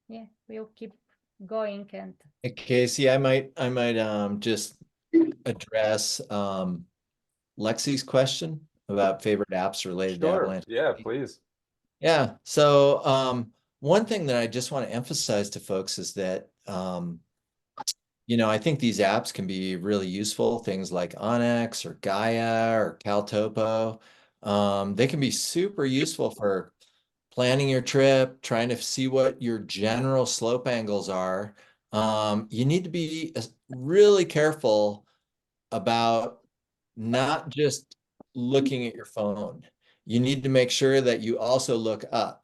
Yeah, we'll keep going. And Hey, Casey, I might just address Lexi's question about favorite apps related to Avalanche. Yeah, please. Yeah. So one thing that I just want to emphasize to folks is that I think these apps can be really useful. Things like Onyx or Gaia or CalTopo. They can be super useful for planning your trip, trying to see what your general slope angles are. You need to be really careful about not just looking at your phone. you need to make sure that you also look up.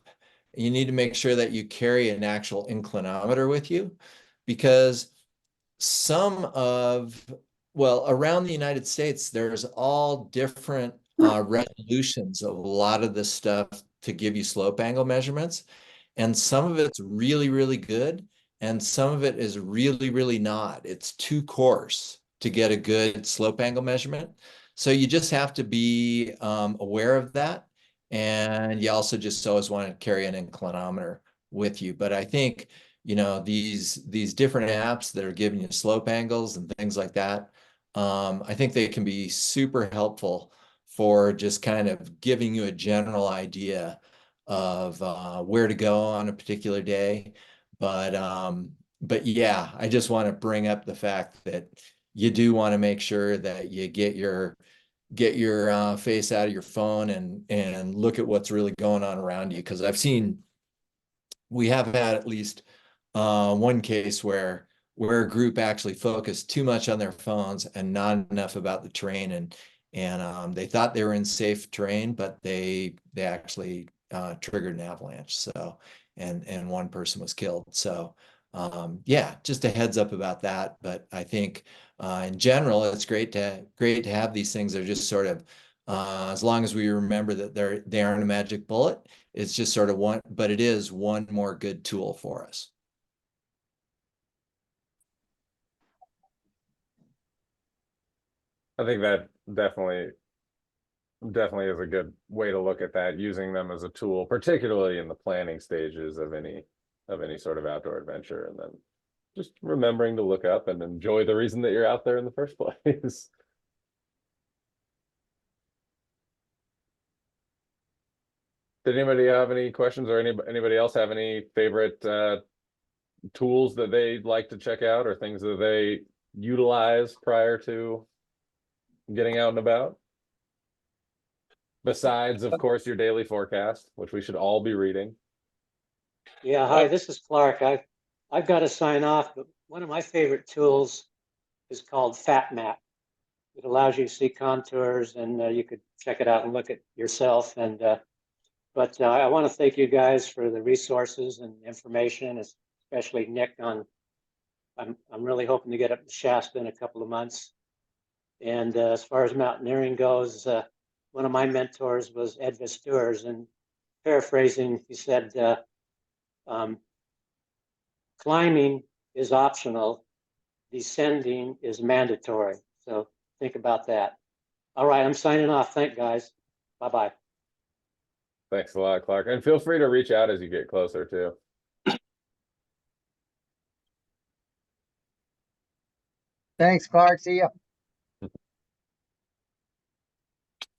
You need to make sure that you carry an actual inclinometer with you, because around the United States, there's all different resolutions of a lot of this stuff to give you slope angle measurements. And some of it's really, really good. And some of it is really, really not. It's too coarse to get a good slope angle measurement. So you just have to be aware of that. And you also just always want to carry an inclinometer with you. But I think, you know, these different apps that are giving you slope angles and things like that, I think they can be super helpful for just kind of giving you a general idea of where to go on a particular day. But yeah, I just want to bring up the fact that you do want to make sure that you get your face out of your phone and look at what's really going on around you. Because we have had at least one case where a group actually focused too much on their phones and not enough about the terrain, and they thought they were in safe terrain, but they actually triggered an avalanche. So and one person was killed. So yeah, just a heads up about that. But I think in general, it's great to have these things that are just sort of as long as we remember that they aren't a magic bullet. It's just sort of one, but it is one more good tool for us. I think that definitely is a good way to look at that, using them as a tool, particularly in the planning stages of any sort of outdoor adventure, and then just remembering to look up and enjoy the reason that you're out there in the first place. Did anybody have any questions, or anybody else have any favorite tools that they'd like to check out, or things that they utilize prior to getting out and about? Besides, of course, your daily forecast, which we should all be reading. Yeah, hi, this is Clark. I've got to sign off, but one of my favorite tools is called FatMap. It allows you to see contours, and you could check it out and look at yourself. And but I want to thank you guys for the resources and information, especially Nick. I'm really hoping to get up to Shasta in a couple of months. And as far as mountaineering goes, one of my mentors was Ed Vestures, and paraphrasing, he said, climbing is optional, descending is mandatory. So think about that. All right, I'm signing off. Thank guys. Bye-bye. Thanks a lot, Clark. And feel free to reach out as you get closer too. Thanks, Clark. See ya.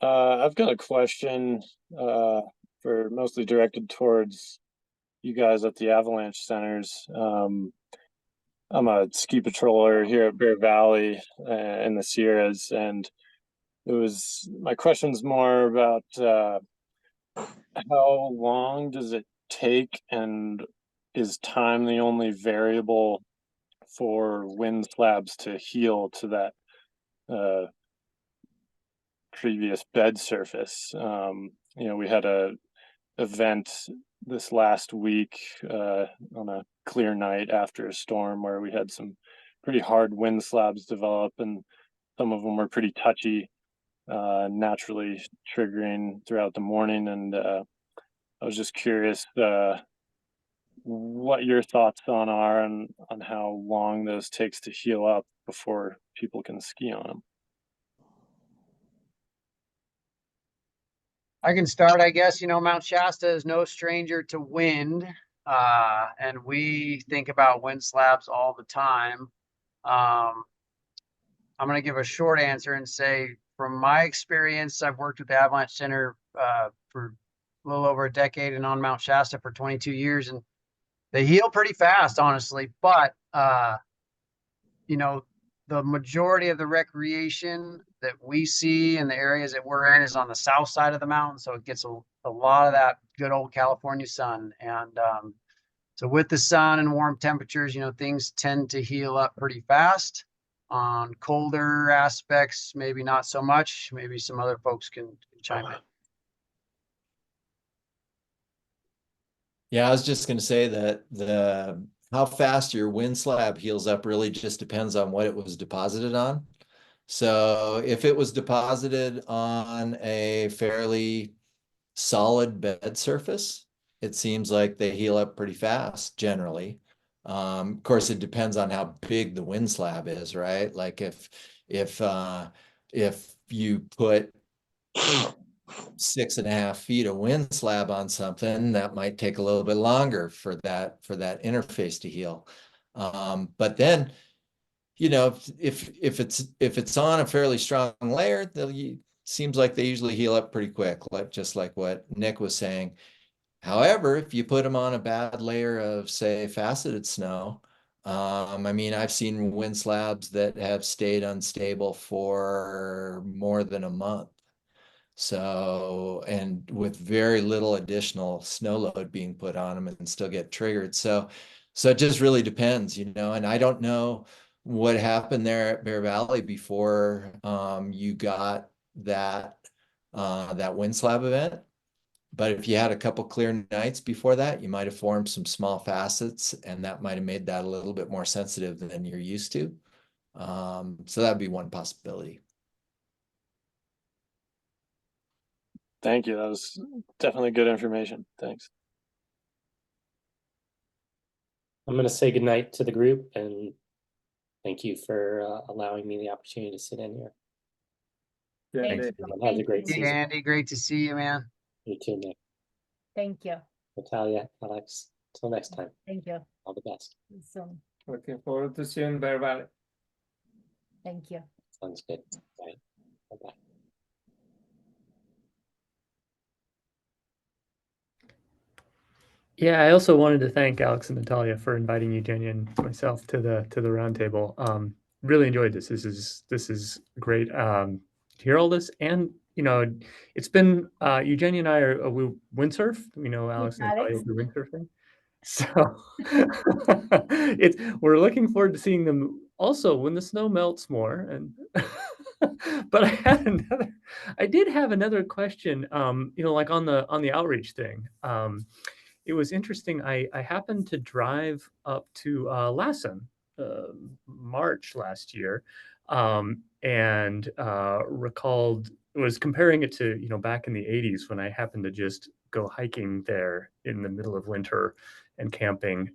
I've got a question for mostly directed towards you guys at the Avalanche centers. I'm a ski patroller here at Bear Valley in the Sierras, and my question's more about how long does it take, and is time the only variable for wind slabs to heal to that previous bed surface? You know, we had a event this last week on a clear night after a storm where we had some pretty hard wind slabs develop, and some of them were pretty touchy, naturally triggering throughout the morning. And I was just curious what your thoughts on how long those takes to heal up before people can ski on them. I can start, I guess. You know, Mount Shasta is no stranger to wind, and we think about wind slabs all the time. I'm going to give a short answer and say, from my experience, I've worked with the Avalanche Center for a little over a decade and on Mount Shasta for 22 years, and they heal pretty fast, honestly. But, you know, the majority of the recreation that we see in the areas that we're in is on the south side of the mountain. So it gets a lot of that good old California sun. And so with the sun and warm temperatures, you know, things tend to heal up pretty fast. On colder aspects, maybe not so much. Maybe some other folks can chime in. Yeah, I was just going to say that how fast your wind slab heals up really just depends on what it was deposited on. So if it was deposited on a fairly solid bed surface, it seems like they heal up pretty fast generally. Of course, it depends on how big the wind slab is, right? Like if you put 6.5 feet of wind slab on something, that might take a little bit longer for that interface to heal. But then, you know, if it's on a fairly strong layer, seems like they usually heal up pretty quick, just like what Nick was saying. However, if you put them on a bad layer of, say, faceted snow, I mean, I've seen wind slabs that have stayed unstable for more than a month. So, and with very little additional snow load being put on them and still get triggered. So it just really depends, you know, and I don't know what happened there at Bear Valley before you got that wind slab event. But if you had a couple clear nights before that, you might have formed some small facets, and that might have made that a little bit more sensitive than you're used to. So that'd be one possibility. Thank you. That was definitely good information. Thanks. I'm going to say goodnight to the group, and thank you for allowing me the opportunity to sit in here. Thank you. Have a great Hey, season. Andy, great to see you, man. You too, Nick. Thank you. Natalia, Alex, till next time. Thank you. All the best. Soon. Looking forward to seeing Bear Valley. Thank you. Sounds good. Bye. Bye-bye. Yeah, I also wanted to thank Alex and Natalia for inviting Eugenia and myself to the roundtable. Really enjoyed this. This is great to hear all this, and you know, it's been Eugenia and I are we windsurf. You know, Alex and Natalia do windsurfing, so we're looking forward to seeing them also when the snow melts more. And but I did have another question. You know, like on the outreach thing. It was interesting. I happened to drive up to Lassen March last year, and was comparing it to, you know, back in the 80s when I happened to just go hiking there in the middle of winter and camping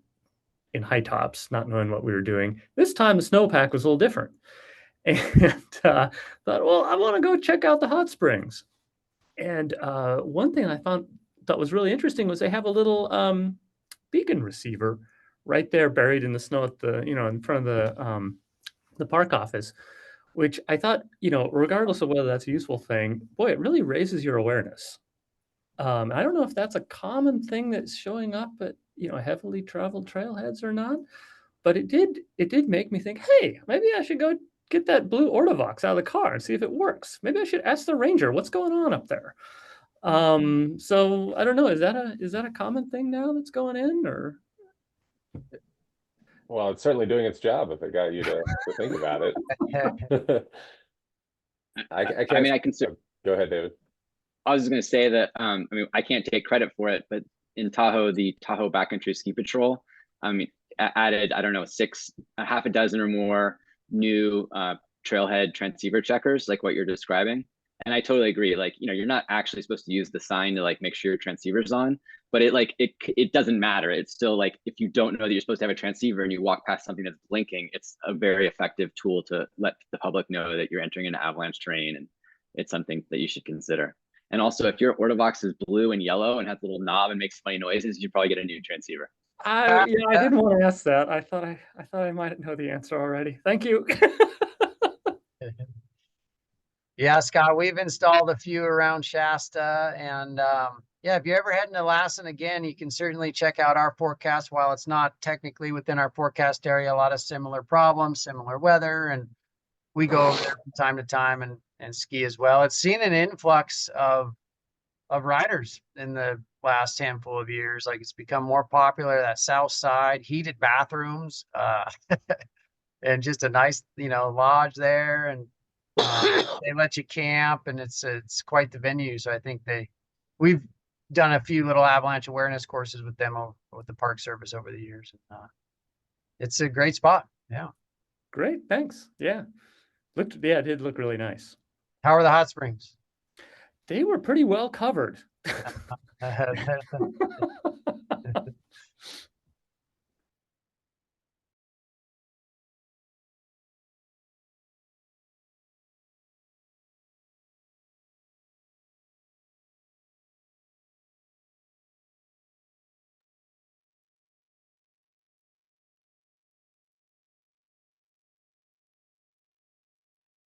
in high tops, not knowing what we were doing. This time the snowpack was a little different, and thought, well, I want to go check out the hot springs. And one thing I thought was really interesting was they have a little beacon receiver right there buried in the snow at the, you know, in front of the park office, which I thought, you know, regardless of whether that's a useful thing, boy, it really raises your awareness. I don't know if that's a common thing that's showing up at, you know, heavily traveled trailheads or not, but it did make me think, hey, maybe I should go get that blue Ortovox out of the car and see if it works. Maybe I should ask the ranger what's going on up there. So I don't know, is that a common thing now that's going in, or? Well, it's certainly doing its job if it got you to think about it. I mean, I can. Go ahead, David. I was just going to say that, I mean, I can't take credit for it, but in Tahoe, the Tahoe Backcountry Ski Patrol, I mean, added, I don't know, half a dozen or more new trailhead transceiver checkers, like what you're describing. And I totally agree. Like, you know, you're not actually supposed to use the sign to like make sure your transceiver's on, but it doesn't matter. It's still like, if you don't know that you're supposed to have a transceiver and you walk past something that's blinking, it's a very effective tool to let the public know that you're entering into avalanche terrain, and it's something that you should consider. And also, if your Ortovox is blue and yellow and has a little knob and makes funny noises, you probably get a new transceiver. I didn't want to ask that. I thought I might know the answer already. Thank you. Yeah, Scott, we've installed a few around Shasta, and yeah, if you're ever heading to Lassen again, you can certainly check out our forecast. While it's not technically within our forecast area, a lot of similar problems, similar weather, and we go over there from time to time and ski as well. It's seen an influx of riders in the last handful of years. Like, it's become more popular, that south side, heated bathrooms, and just a nice, you know, lodge there, and they let you camp, and it's quite the venue. So I think we've done a few little avalanche awareness courses with them with the Park Service over the years. It's a great spot. Yeah. Great, thanks. Yeah, yeah, it did look really nice. How are the hot springs? They were pretty well covered.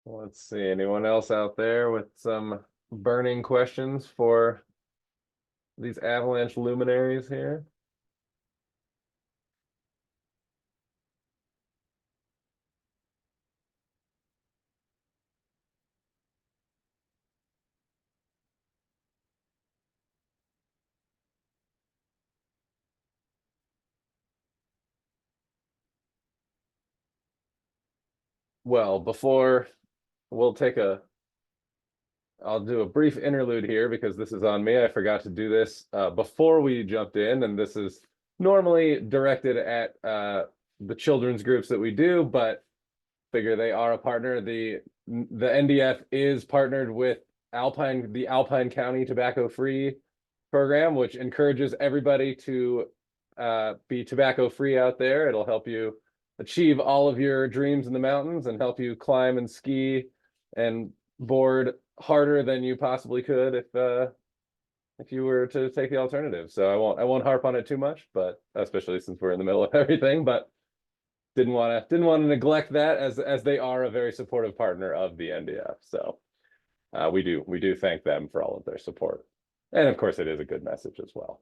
Let's see, anyone else out there with some burning questions for these avalanche luminaries here? Well, before I'll do a brief interlude here because this is on me. I forgot to do this before we jumped in, and this is normally directed at the children's groups that we do, but figure they are a partner. The NDF is partnered with the Alpine County Tobacco Free program, which encourages everybody to be tobacco free out there. It'll help you achieve all of your dreams in the mountains and help you climb and ski and board harder than you possibly could if you were to take the alternative. So I won't harp on it too much, but especially since we're in the middle of everything, but didn't want to neglect that as they are a very supportive partner of the NDF. So we do thank them for all of their support. And of course it is a good message as well.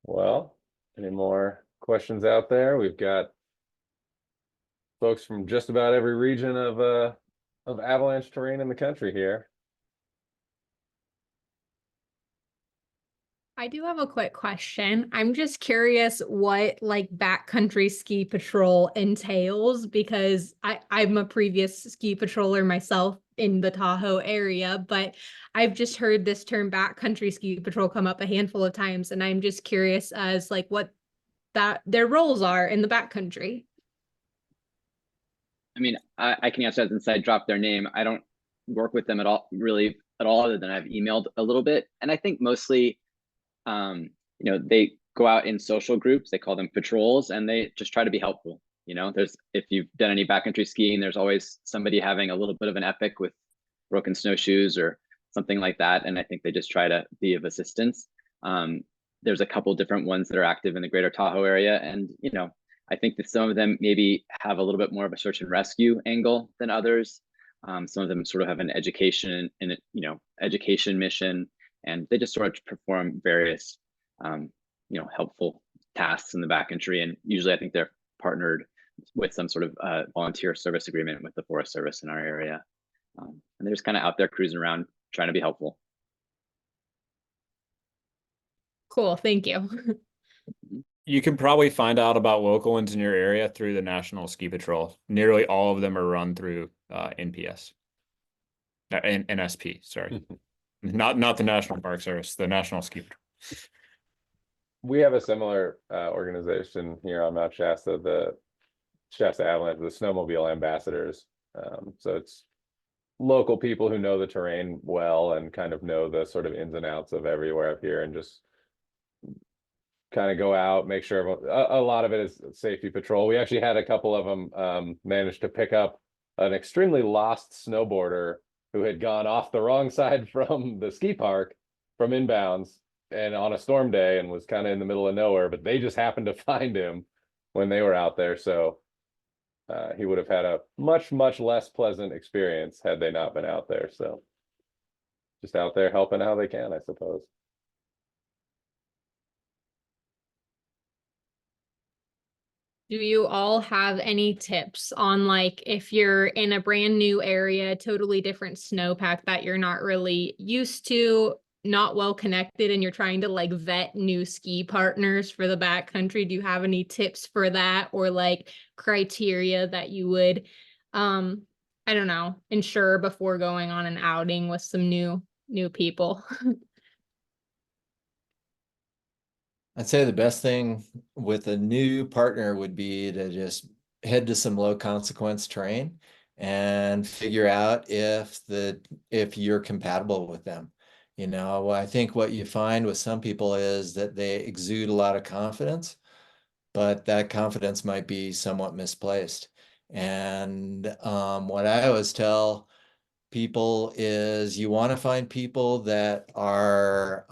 Well, any more questions out there? We've got folks from just about every region of avalanche terrain in the country here. I do have a quick question. I'm just curious what like backcountry ski patrol entails, because I'm a previous ski patroller myself in the Tahoe area, but I've just heard this term backcountry ski patrol come up a handful of times, and I'm just curious as like what their roles are in the backcountry. I mean, I can answer that since I dropped their name. I don't work with them at all, really at all, other than I've emailed a little bit. And I think mostly, they go out in social groups, they call them patrols, and they just try to be helpful. If you've done any backcountry skiing, there's always somebody having a little bit of an epic with broken snowshoes or something like that. And I think they just try to be of assistance. There's a couple different ones that are active in the greater Tahoe area. And, I think that some of them maybe have a little bit more of a search and rescue angle than others. Some of them sort of have an education and education mission, and they just sort of perform various, helpful tasks in the backcountry. And usually I think they're partnered with some sort of volunteer service agreement with the Forest Service in our area. And they're just kind of out there cruising around, trying to be helpful. Cool, thank you. You can probably find out about local ones in your area through the National Ski Patrol. Nearly all of them are run through NPS. NSP, sorry. Not the National Park Service, the National Ski Patrol. We have a similar organization here on Mount Shasta, the Shasta Avalanche, the Snowmobile Ambassadors. So it's local people who know the terrain well and kind of know the sort of ins and outs of everywhere up here, and just kind of go out, make sure a lot of it is safety patrol. We actually had a couple of them manage to pick up an extremely lost snowboarder who had gone off the wrong side from the ski park from inbounds and on a storm day and was kind of in the middle of nowhere, but they just happened to find him when they were out there. So he would have had a much less pleasant experience had they not been out there. So just out there helping how they can, I suppose. Do you all have any tips on like if you're in a brand new area, totally different snowpack that you're not really used to, not well connected, and you're trying to like vet new ski partners for the backcountry? Do you have any tips for that, or like criteria that you would I don't know, ensure before going on an outing with some new people? I'd say the best thing with a new partner would be to just head to some low consequence terrain and figure out if you're compatible with them. You know, I think what you find with some people is that they exude a lot of confidence, but that confidence might be somewhat misplaced. And what I always tell people is you want to find people that are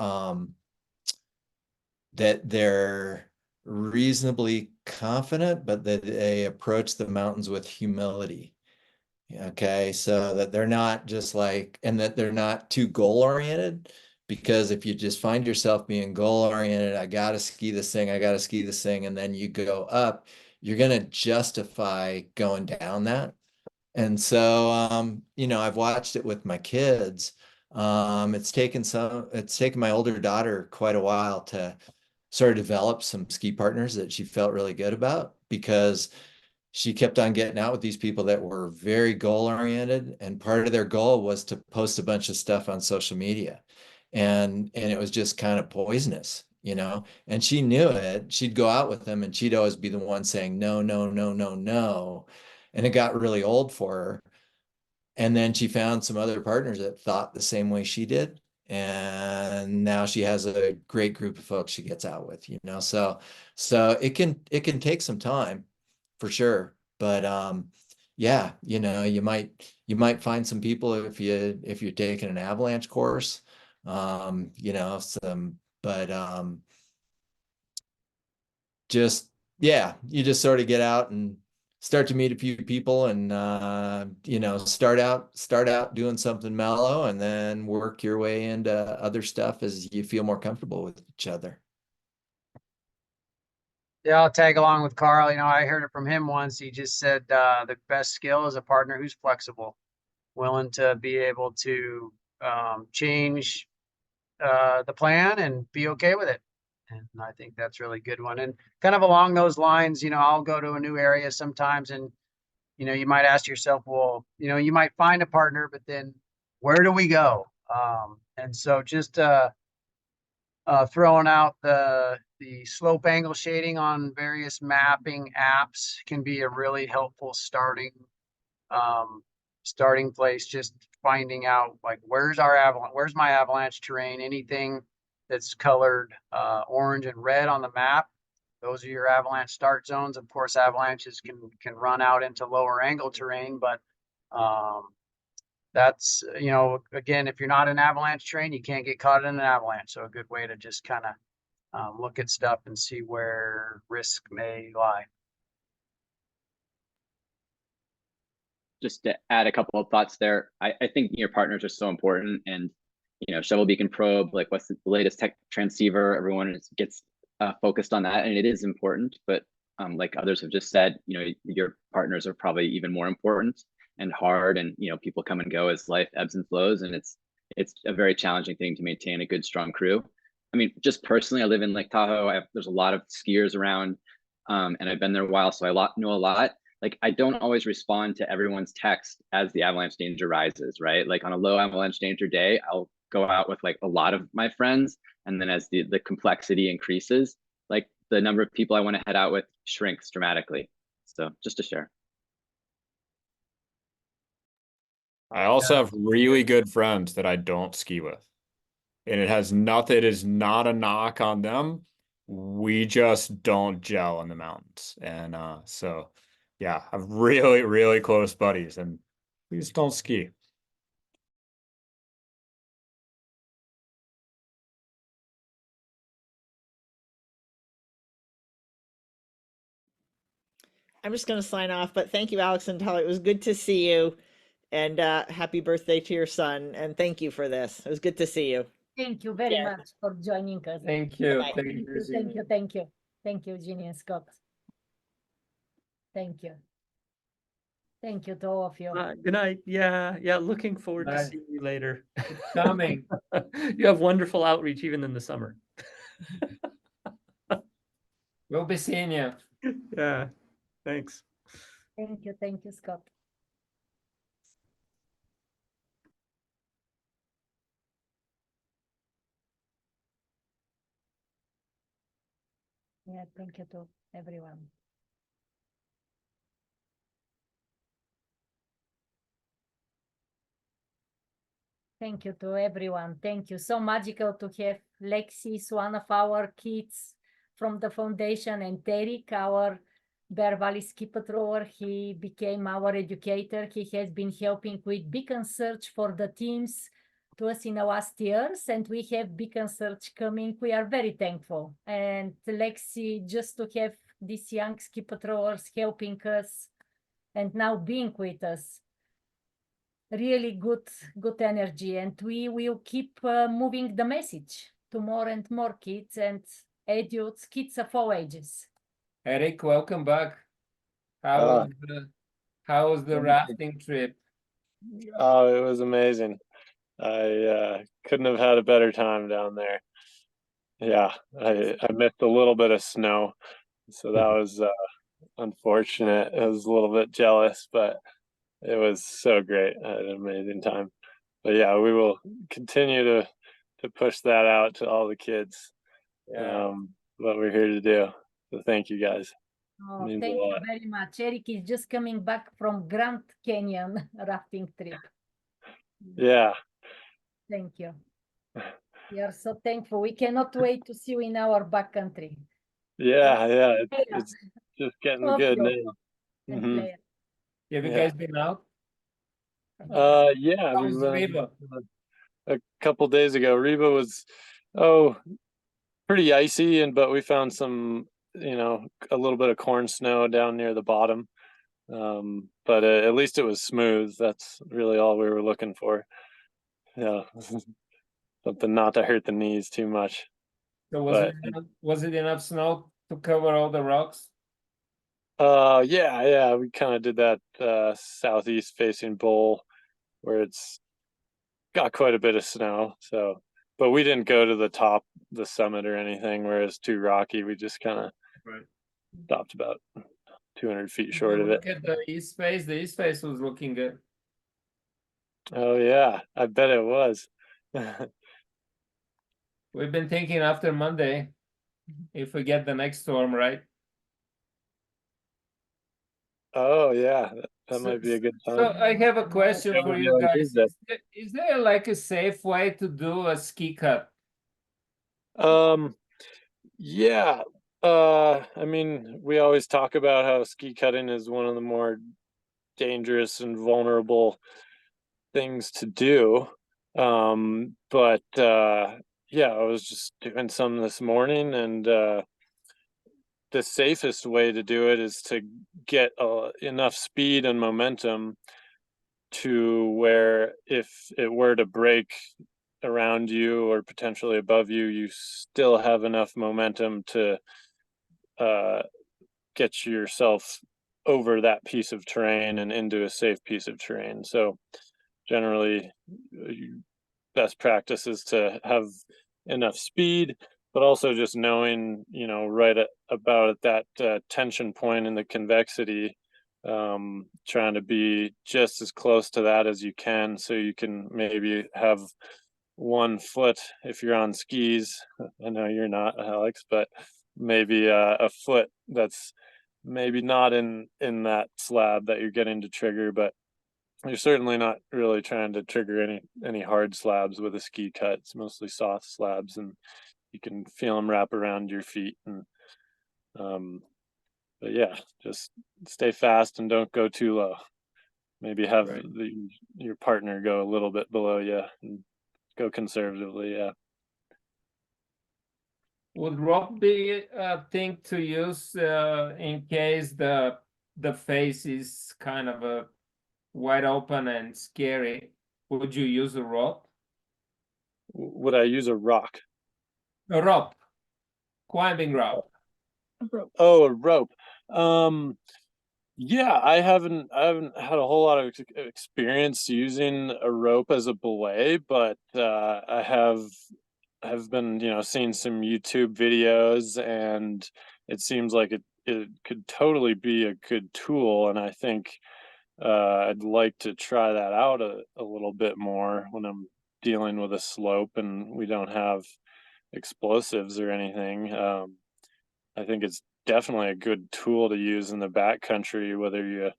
that they're reasonably confident, but that they approach the mountains with humility. Okay, so that they're not just like, and that they're not too goal oriented, because if you just find yourself being goal oriented, I got to ski this thing, I got to ski this thing, and then you go up, you're going to justify going down that. And so, you know, I've watched it with my kids. It's taken my older daughter quite a while to sort of develop some ski partners that she felt really good about, because she kept on getting out with these people that were very goal oriented, and part of their goal was to post a bunch of stuff on social media, and it was just kind of poisonous, you know. And she knew it. She'd go out with them and she'd always be the one saying no, no, no, no, no, and it got really old for her. And then she found some other partners that thought the same way she did, and now she has a great group of folks she gets out with, you know. So it can take some time for sure, but yeah, you know, you might find some people if you're taking an avalanche course, you know, just, yeah, you just sort of get out and start to meet a few people, and you know, start out doing something mellow, and then work your way into other stuff as you feel more comfortable with each other. Yeah, I'll tag along with Karl. You know, I heard it from him once. He just said the best skill is a partner who's flexible, willing to be able to change the plan and be okay with it. And I think that's a really good one. And kind of along those lines, you know, I'll go to a new area sometimes, and you know, you might ask yourself, well, you know, you might find a partner, but then where do we go? And so just throwing out the slope angle shading on various mapping apps can be a really helpful starting place. Just finding out like where's my avalanche terrain, anything that's colored orange and red on the map. Those are your avalanche start zones. Of course, avalanches can run out into lower angle terrain, but that's, you know, again, if you're not an avalanche terrain, you can't get caught in an avalanche. So a good way to just kind of look at stuff and see where risk may lie. Just to add a couple of thoughts there, I think your partners are so important, and you know, Shovel Beacon Probe, like what's the latest tech transceiver, everyone gets focused on that, and it is important, but like others have just said, you know, your partners are probably even more important and hard, and you know, people come and go as life ebbs and flows, and it's a very challenging thing to maintain a good, strong crew. I mean, just personally, I live in Lake Tahoe. There's a lot of skiers around, and I've been there a while, so I know a lot. Like, I don't always respond to everyone's text as the avalanche danger rises, right? Like on a low avalanche danger day, I'll go out with like a lot of my friends, and then as the complexity increases, like the number of people I want to head out with shrinks dramatically. So just to share. I also have really good friends that I don't ski with, and it is not a knock on them. We just don't gel in the mountains. And so yeah, I have really, really close buddies, and we just don't ski. I'm just going to sign off, but thank you, Alex and Tully. It was good to see you, and happy birthday to your son. And thank you for this. It was good to see you. Thank you very much for joining us. Thank you. Bye-bye. Thank you. Thank you, Jeannie and Scott. Thank you. Thank you to all of you. Good night. Yeah, looking forward to Bye. seeing you later. Coming. You have wonderful outreach even in the summer. We'll be seeing you. Yeah, thanks. Thank you, Scott. Yeah, thank you to everyone. Thank you to everyone. Thank you. So magical to have Lexis, one of our kids from the foundation, and Derek, our Bear Valley ski patroller. He became our educator. He has been helping with beacon search for the teams to us in the last years, and we have beacon search coming. We are very thankful. And Lexi, just to have these young ski patrollers helping us and now being with us, really good energy, and we will keep moving the message to more and more kids and adults, kids of all ages. Eric, welcome back. How was the rafting trip? Oh, it was amazing. I couldn't have had a better time down there. Yeah, I missed a little bit of snow, so that was unfortunate. I was a little bit jealous, but it was so great. I had an amazing time. But yeah, we will continue to push that out to all the kids. Yeah. What we're here to do. So thank you guys. Oh, Means a thank you lot. very much. Eric is just coming back from Grand Canyon rafting trip. Yeah. Thank you. We are so thankful. We cannot wait to see you in our backcountry. Yeah, it's just getting Love good you. now. And Mhm. play. Have you Yeah. guys been out? Yeah, How's Reba? a couple days ago. Reba was pretty icy, but we found some, a little bit of corn snow down near the bottom. But at least it was smooth. That's really all we were looking for. Yeah, something not to hurt the knees too much. So But was it enough snow to cover all the rocks? yeah, we kind of did that southeast facing bowl where it's got quite a bit of snow. So, but we didn't go to the summit or anything where it's too rocky. We just kind of stopped about 200 feet short of it. Look at the east face. The east face was looking good. Oh yeah, I bet it was. We've been thinking after Monday, if we get the next storm, right? Oh yeah, that might be a good time. So I have a question Yeah, for we you really guys. need that. Is there like a safe way to do a ski cut? Yeah. I mean, we always talk about how ski cutting is one of the more dangerous and vulnerable things to do. But yeah, I was just doing some this morning, and the safest way to do it is to get enough speed and momentum to where if it were to break around you or potentially above you, you still have enough momentum to get yourself over that piece of terrain and into a safe piece of terrain. So generally, best practice is to have enough speed, but also just knowing, right about at that tension point in the convexity, trying to be just as close to that as you can, so you can maybe have one foot, if you're on skis. I know you're not, Alex, but maybe a foot that's maybe not in that slab that you're getting to trigger, but you're certainly not really trying to trigger any hard slabs with a ski cut. It's mostly soft slabs, and you can feel them wrap around your feet. And but yeah, just stay fast and don't go too low. Maybe have your partner go a little bit below you, and go conservatively. Yeah. Would rope be a thing to use in case the face is kind of a wide open and scary? Would you use a rope? Would I use a rock? A rope, climbing rope. Oh, a rope. Yeah, I haven't had a whole lot of experience using a rope as a belay, but I have been, seeing some YouTube videos, and it seems like it could totally be a good tool, and I think I'd like to try that out a little bit more when I'm dealing with a slope and we don't have explosives or anything. I think it's definitely a good tool to use in the backcountry, whether you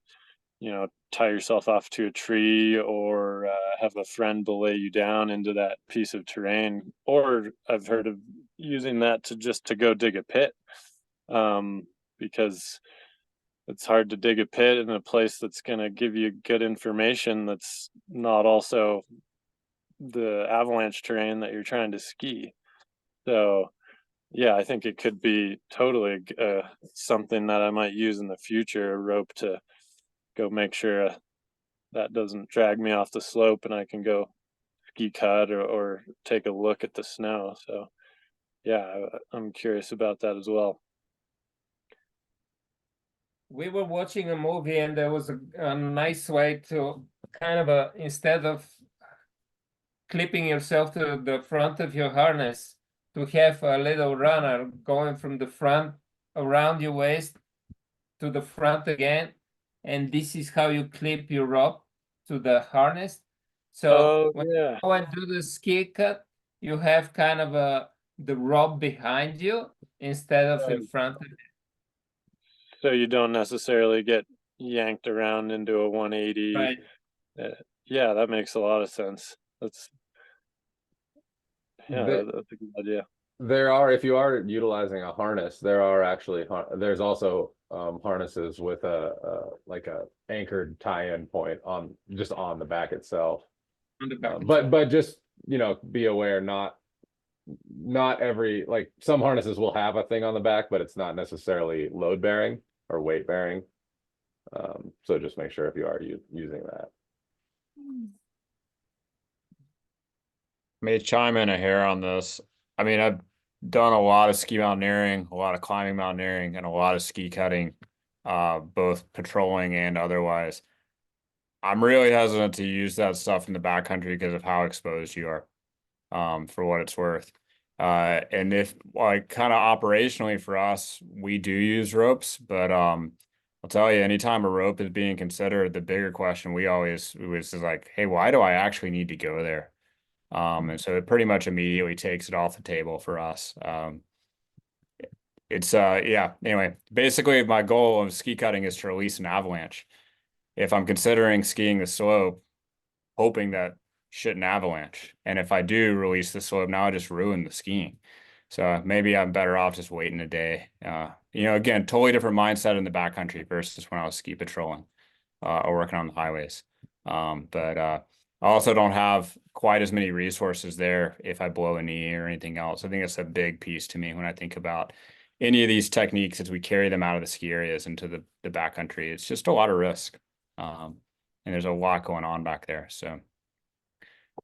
tie yourself off to a tree or have a friend belay you down into that piece of terrain. Or I've heard of using that to go dig a pit, because it's hard to dig a pit in a place that's going to give you good information that's not also the avalanche terrain that you're trying to ski. So yeah, I think it could be totally something that I might use in the future, a rope to go make sure that doesn't drag me off the slope and I can go ski cut or take a look at the snow. So yeah, I'm curious about that as well. We were watching a movie and there was a nice way to kind of instead of clipping yourself to the front of your harness, to have a little runner going from the front around your waist to the front again. And this is how you clip your rope to the harness. So when you go and do the ski cut, you have kind of the rope behind you instead of in front of you. So you don't necessarily get yanked around into a 180. Right. Yeah, that makes a lot of sense. That's The- that's a good idea. There are, if you are utilizing a harness, there are actually there's also harnesses with a like a anchored tie-in point on just on the back itself. On the back But just be aware, not every, like, some harnesses will have a thing on the back, but it's not necessarily load bearing or weight bearing. So just make sure if you are using that. May chime in a hair on this. I mean, I've done a lot of ski mountaineering, a lot of climbing mountaineering, and a lot of ski cutting, both patrolling and otherwise. I'm really hesitant to use that stuff in the backcountry because of how exposed you are, for what it's worth. And if, like, kind of operationally for us, we do use ropes, but I'll tell you, anytime a rope is being considered, the bigger question we always is like, hey, why do I actually need to go there? And so it pretty much immediately takes it off the table for us. Yeah, anyway, basically my goal of ski cutting is to release an avalanche. If I'm considering skiing the slope, hoping that shouldn't avalanche. And if I do release the slope, now I just ruin the skiing. So maybe I'm better off just waiting a day. Again, totally different mindset in the backcountry versus when I was ski patrolling or working on the highways. But I also don't have quite as many resources there if I blow a knee or anything else. I think that's a big piece to me when I think about any of these techniques as we carry them out of the ski areas into the backcountry. It's just a lot of risk. And there's a lot going on back there. So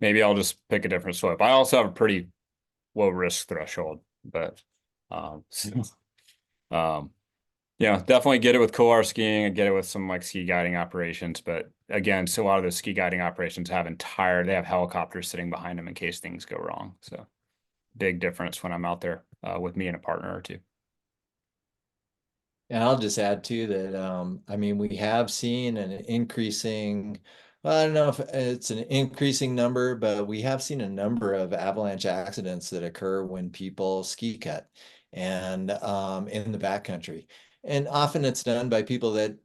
maybe I'll just pick a different slope. I also have a pretty low risk threshold, but definitely get it with Kohler skiing and get it with some like ski guiding operations. But again, so a lot of the ski guiding operations have they have helicopters sitting behind them in case things go wrong. So big difference when I'm out there with me and a partner or two. And I'll just add too that, I mean, we have seen an increasing, well, I don't know if it's an increasing number, but we have seen a number of avalanche accidents that occur when people ski cut and in the backcountry. And often it's done by people that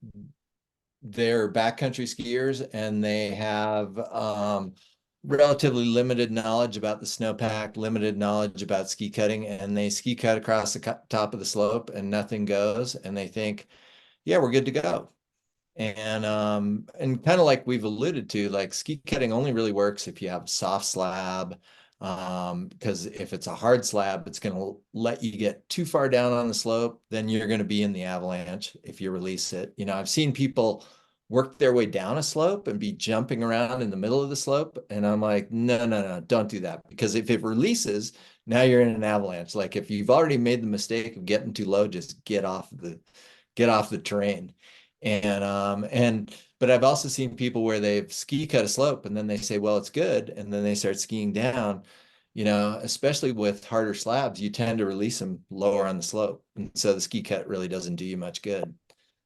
they're backcountry skiers and they have relatively limited knowledge about the snowpack, limited knowledge about ski cutting, and they ski cut across the top of the slope and nothing goes, and they think, yeah, we're good to go. And kind of like we've alluded to, like ski cutting only really works if you have a soft slab, because if it's a hard slab, it's going to let you get too far down on the slope, then you're going to be in the avalanche if you release it. I've seen people work their way down a slope and be jumping around in the middle of the slope. And I'm like, no, don't do that. Because if it releases, now you're in an avalanche. Like if you've already made the mistake of getting too low, just get off the terrain. But I've also seen people where they've ski cut a slope and then they say, well, it's good. And then they start skiing down, you know, especially with harder slabs, you tend to release them lower on the slope. And so the ski cut really doesn't do you much good.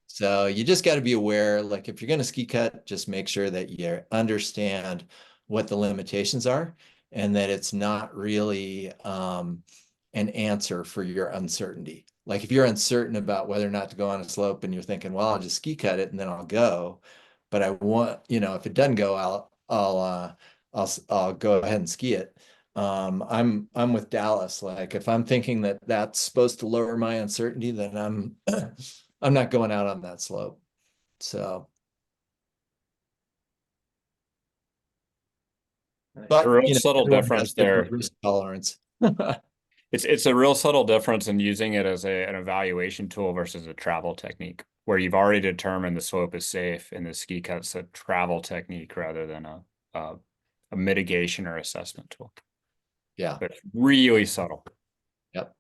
So you just got to be aware, like if you're going to ski cut, just make sure that you understand what the limitations are and that it's not really an answer for your uncertainty. Like if you're uncertain about whether or not to go on a slope and you're thinking, well, I'll just ski cut it and then I'll go. But I want, you know, if it doesn't go, I'll go ahead and ski it. I'm with Dallas. Like if I'm thinking that that's supposed to lower my uncertainty, then I'm not going out on that slope. So, but a real you know, subtle everyone has difference different there. risk tolerance. It's a real subtle difference in using it as an evaluation tool versus a travel technique, where you've already determined the slope is safe and the ski cut's a travel technique rather than a mitigation or assessment tool. Yeah. But it's really subtle. Yep.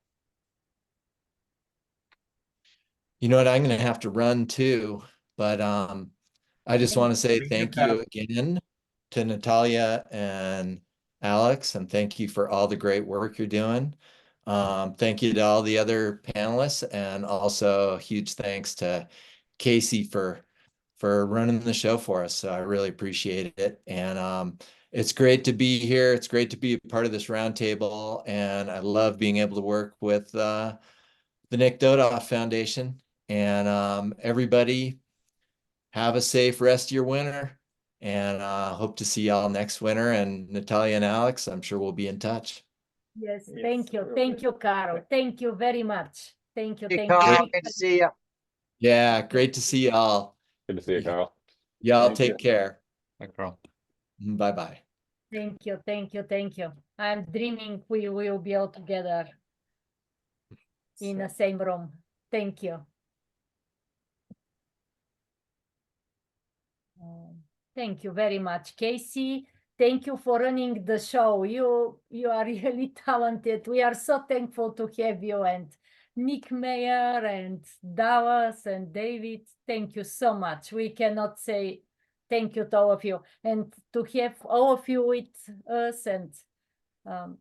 You know what? I'm going to have to run too, but I just want to say thank you again to Natalia and Alex, and thank you for all the great work you're doing. Thank you to all the other panelists, and also a huge thanks to Casey for running the show for us. So I really appreciate it. And it's great to be here. It's great to be a part of this roundtable, and I love being able to work with the Nick Dodov Foundation. And everybody have a safe rest of your winter, and hope to see y'all next winter. And Natalia and Alex, I'm sure we'll be in touch. Yes, thank you, Karl. Thank you very much. Thank you, Hey, thank Karl, you. good to see you. Yeah, great to see y'all. Good to see you, Karl. Y'all Thank take you. care. Bye, Karl. Bye-bye. Thank you, thank you, thank you. I'm dreaming we will be all together in the same room. Thank you. Thank you very much, Casey. Thank you for running the show. You are really talented. We are so thankful to have you, and Nick Meyer and Dallas and David. Thank you so much. We cannot say thank you to all of you, and to have all of you with us. And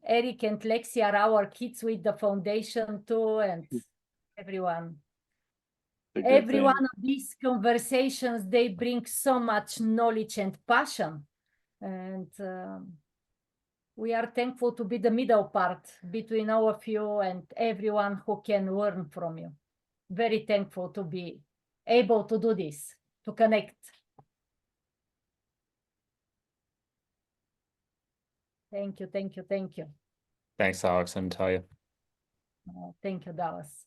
Eric and Lexi are our kids with the foundation too, and everyone. Every one of these conversations, they bring so much knowledge and passion. And we are thankful to be the middle part between all of you and everyone who can learn from you. Very thankful to be able to do this, to connect. Thank you, thank you, thank you. Thanks, Alex, and Natalia. Thank you, Dallas.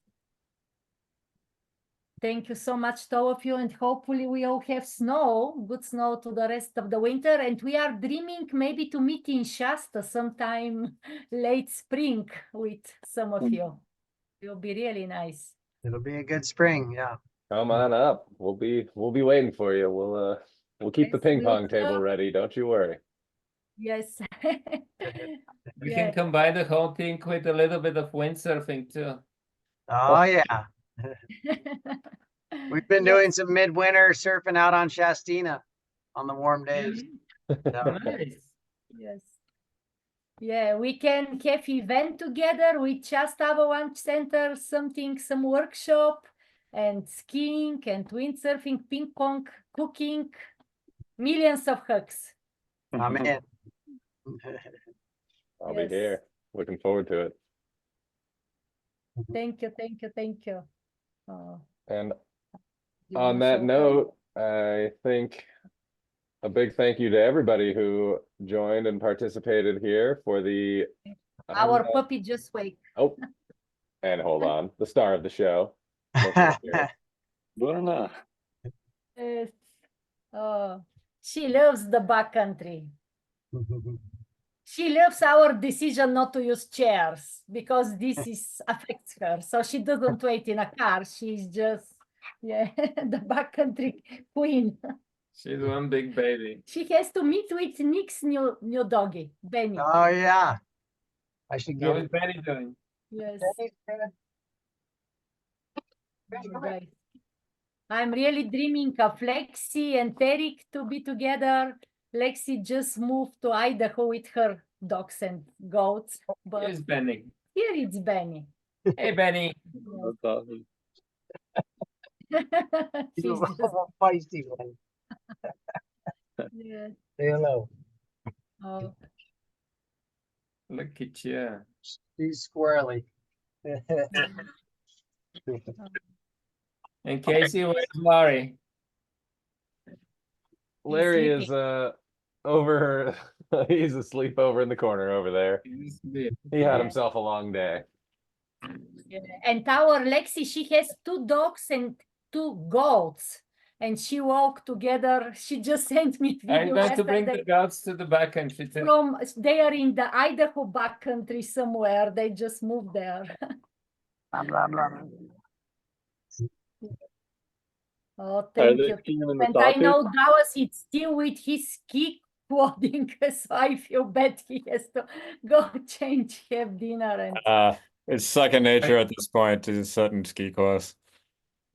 Thank you so much to all of you, and hopefully we all have snow, good snow to the rest of the winter. And we are dreaming maybe to meet in Shasta sometime late spring with some of you. It will be really nice. It'll be a good spring, yeah. Come on up. We'll be waiting for you. We'll keep the ping pong table ready. Don't you worry. Yes. We can combine the whole thing with a little bit of windsurfing too. Oh yeah. We've been doing some midwinter surfing out on Shastina on the warm days. So, Nice. Yes. Yeah, we can have event together with Shasta Avalanche Center, some workshop, and skiing and windsurfing, ping pong, cooking, millions of hugs. I'm in. I'll be here. Looking forward to it. Thank you, thank you, thank you. And on that note, I think a big thank you to everybody who joined and participated here for the Our puppy just wake. Oh, and hold on, the star of the show. Buona. She loves the backcountry. She loves our decision not to use chairs because this affects her. So she doesn't wait in a car. She's just, the backcountry queen. She's one big baby. She has to meet with Nick's new doggy, Benny. Oh yeah. I should How get is it. Benny doing? Yes. Benny's good. Right. I'm really dreaming of Lexi and Eric to be together. Lexi just moved to Idaho with her dogs and goats, but Here's Benny. here it's Benny. Hey, Benny. That's awesome. She's You just, feisty one. yeah. Say hello. Oh, Look at you. She's squirrely. And Casey, where's Laurie? Larry is sleeping. over. He's asleep over in the corner over there. He had Yeah. himself a long day. Yeah. And our Lexi, she has 2 dogs and 2 goats, and she walk together. She just sent me I'm video going to bring the yesterday goats to the backcountry too. from they are in the Idaho backcountry somewhere. They just moved there. Oh, Are thank they you. skiing in the And I sawtooth? know Dallas is still with his ski clothing, so I feel bad he has to go change, have dinner, and It's second nature at this point to sit in ski clothes.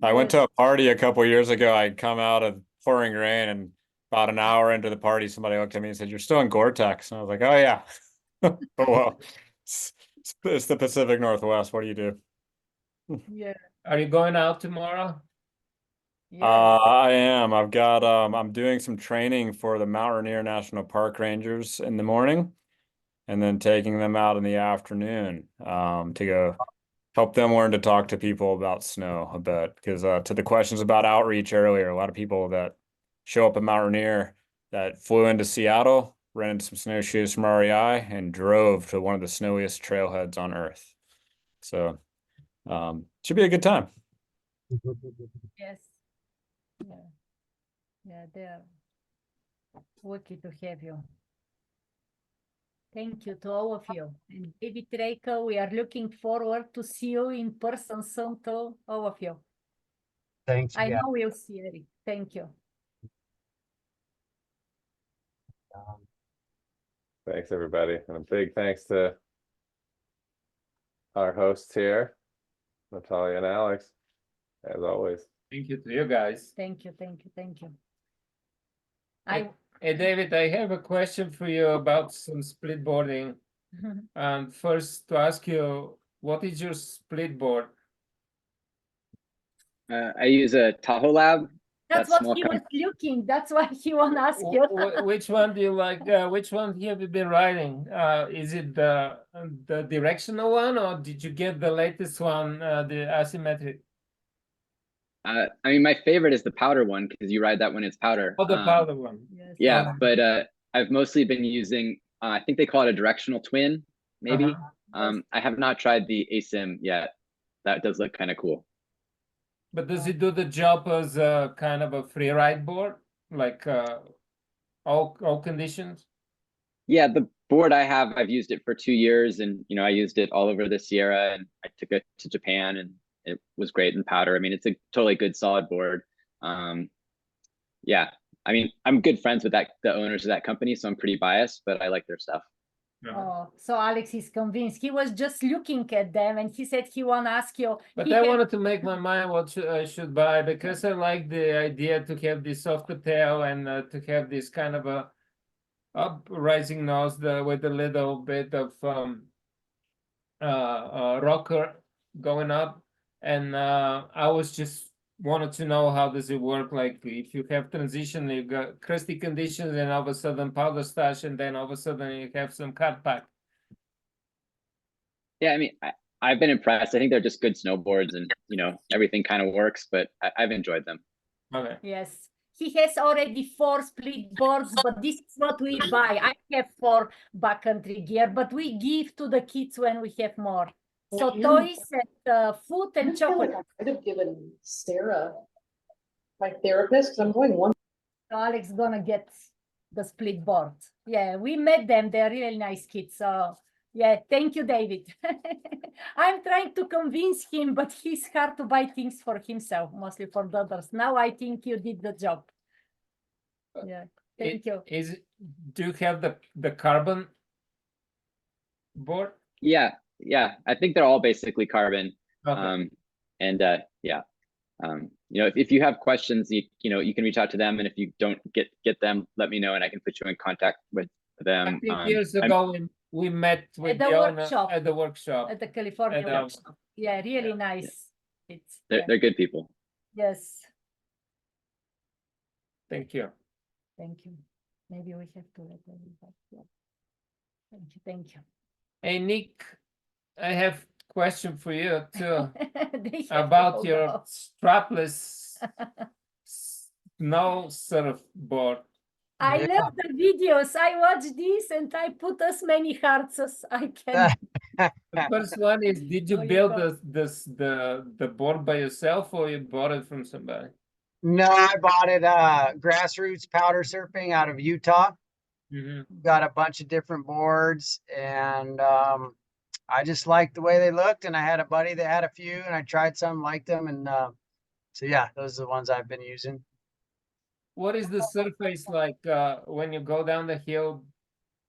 I went yes. to a party a couple years ago. I'd come out of pouring rain, and about an hour into the party, somebody looked at me and said, "You're still in Gore-Tex." And I was like, "Oh yeah." Oh well, it's the Pacific Northwest. What do you do? Yeah. Are you going out tomorrow? Yeah. I am. I've got I'm doing some training for the Mount Rainier National Park Rangers in the morning, and then taking them out in the afternoon to go help them learn to talk to people about snow a bit. Because to the questions about outreach earlier, a lot of people that show up at Mount Rainier that flew into Seattle, rented some snowshoes from REI, and drove to one of the snowiest trailheads on Earth. So should be a good time. Yes. Yeah. Yeah, they're lucky to have you. Thank you to all of you. And David Reichel, we are looking forward to see you in person soon to all of you. Thanks I again. know we'll see Eric. Thank you. Thanks, everybody. And a big thanks to our hosts here, Natalia and Alex, as always. Thank you to you guys. Thank you. Thank you. Thank you. Hey, David, I have a question for you about some split boarding. First, to ask you, what is your split board? I use a Tahoe Lab. That's that what he was looking. That's why he want to ask you. Which one do you like? Which one have you been riding? Is it the directional one, or did you get the latest one, the asymmetric? I mean, my favorite is the powder one because you ride that when it's powder. Oh, the powder one. Yes. Yeah, but I've mostly been using, I think they call it a directional twin, maybe. I have not tried the ASIM yet. That does look kind of cool. But does it do the job as a kind of a free ride board, like all conditions? Yeah, the board I have, I've used it for 2 years, and I used it all over the Sierra, and I took it to Japan, and it was great in powder. I mean, it's a totally good solid board. Yeah, I mean, I'm good friends with the owners of that company, so I'm pretty biased, but I like their stuff. Oh, so Alex is convinced. He was just looking at them, and he said he want to ask you. But I wanted to make my mind what I should buy, because I like the idea to have this softer tail and to have this kind of a up rising nose with a little bit of rocker going up. And I was just wanted to know, how does it work? Like, if you have transition, you got crusty conditions, and all of a sudden powder stash, and then all of a sudden you have some cut pack. Yeah, I mean, I've been impressed. I think they're just good snowboards, and everything kind of works, but I've enjoyed them. Okay. Yes. He has already 4 split boards, but this is what we buy. I have 4 backcountry gear, but we give to the kids when we have more. So toys and food and chocolate. I could have given Sarah, my therapist, because I'm going one. So Alex gonna get the split board. Yeah, we met them. They're really nice kids. So yeah, thank you, David. I'm trying to convince him, but he's hard to buy things for himself, mostly for the others. Now I think you did the job. Yeah, thank you. Do you have the carbon board? Yeah, I think they're all basically carbon. Okay. And yeah. If you have questions, you can reach out to them, and if you don't get them, let me know, and I can put you in contact with them. I think years ago we met with the owner at the workshop. At the California At the- workshop. Yeah, really nice. It's They're good people. yes. Thank you. Thank you. Maybe we have to let everybody. Yeah. Thank you. Hey, Nick, I have question for you too They have to about hold your off. strapless snow surfboard. I love the videos. I watch this and I put as many hearts as I can. The first one is, did you Oh, you build got- the board by yourself or you bought it from somebody? No, I bought it grassroots powder surfing out of Utah. Got a bunch of different boards, and I just liked the way they looked, and I had a buddy that had a few, and I tried some, liked them, and so yeah, those are the ones I've been using. What is the surface like when you go down the hill?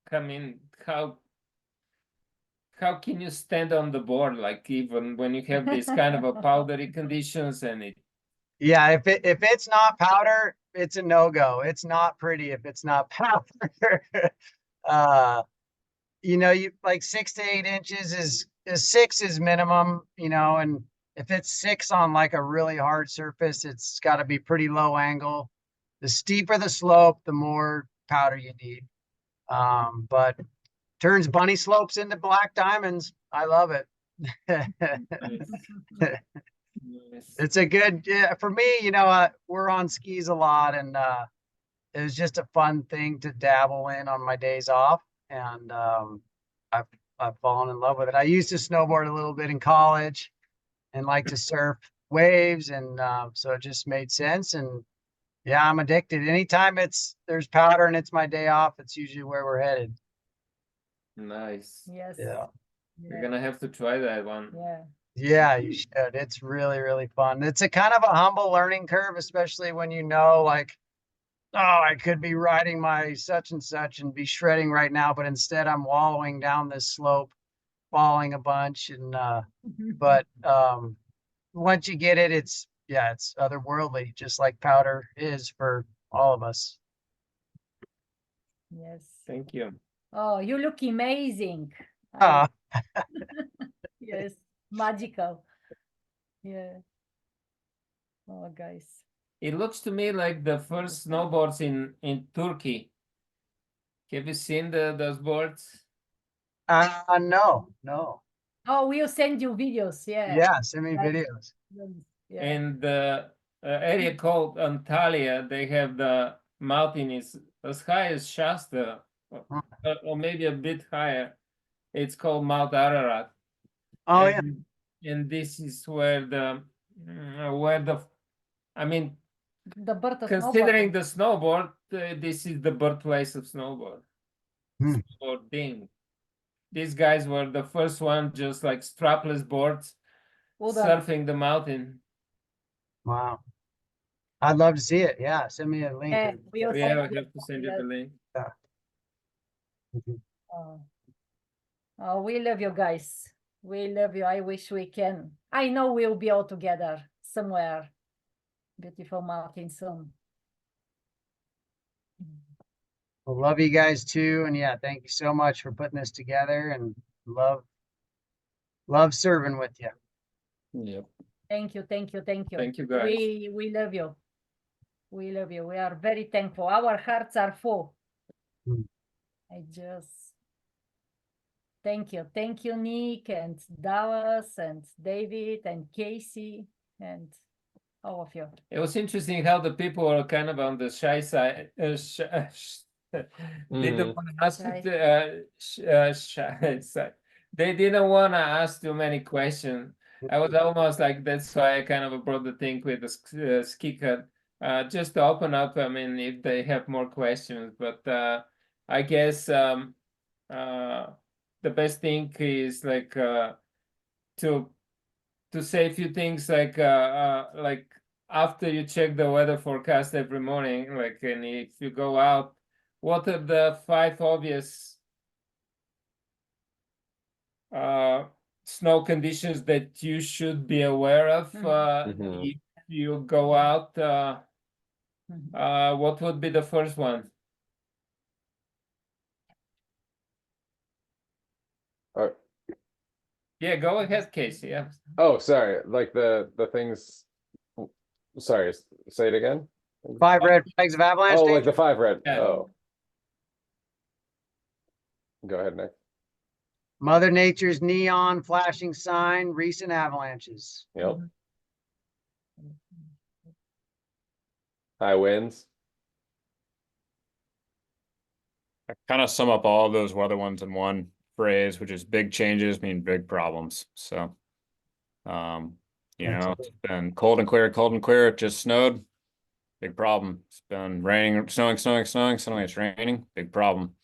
How can you stand on the board, like even when you have this kind of a powdery conditions and it? Yeah, if it's not powder, it's a no-go. It's not pretty if it's not powder. You like 6 to 8 inches is 6 is minimum, and if it's 6 on like a really hard surface, it's got to be pretty low angle. The steeper the slope, the more powder you need. But turns bunny slopes into black diamonds. I love it. It's a good, yeah, for me, we're on skis a lot, and it was just a fun thing to dabble in on my days off. And I've fallen in love with it. I used to snowboard a little bit in college and like to surf waves. And so it just made sense. And yeah, I'm addicted. Anytime there's powder and it's my day off, it's usually where we're headed. Nice. Yes. Yeah. You're gonna have to try that one. Yeah. Yeah, you should. It's really, really fun. It's a kind of a humble learning curve, especially when like, oh, I could be riding my such and such and be shredding right now, but instead I'm wallowing down this slope, falling a bunch. And but once you get it, it's otherworldly, just like powder is for all of us. Yes. Thank you. Oh, you look amazing. Yes, magical. Yeah. Oh, guys. It looks to me like the first snowboards in Turkey. Have you seen those boards? No. Oh, we'll send you videos. Yeah. Yeah, send me That's- videos. Yeah. In the area called Antalya, they have the mountain is as high as Shasta, or maybe a bit higher. It's called Mount Ararat. Oh, and this is where the I mean, the birth of considering the snowboard, this is the birthplace of snowboard. Snowboarding. These guys were the first one, just like strapless boards, surfing the mountain. Wow. I'd love to see it. Yeah, send me a link. Yeah, we'll I have to send you the link. Oh, we love you guys. We love you. I wish we can. I know we'll be all together somewhere. Beautiful mountain soon. Well, love you guys too. And yeah, thank you so much for putting this together, and love serving with you. Yep. Thank you. Thank you, guys. We love you. We love you. We are very thankful. Our hearts are full. I just thank you, Nick and Dallas and David and Casey and all of you. It was interesting how the people are kind of on the shy side. They didn't want to ask shy side. They didn't want to ask too many questions. I was almost like, that's why I kind of brought the thing with the ski cut, just to open up. I mean, if they have more questions, but I guess the best thing is like to say a few things like after you check the weather forecast every morning, like, and if you go out, what are the 5 obvious snow conditions that you should be aware of if you go out, what would be the first one? Yeah, go ahead, Casey. Yeah. Oh, sorry. Like the things. Sorry, say it again. 5 red flags of avalanche Oh, danger. like the 5 red. Yeah. Oh. Go ahead, Nick. Mother Nature's neon flashing sign, recent avalanches. Yep. High winds. I kind of sum up all those weather ones in one phrase, which is big changes mean big problems. So, you know, it's been cold and clear. It just snowed. Big problem. It's been raining, snowing. Suddenly it's raining. Big problem.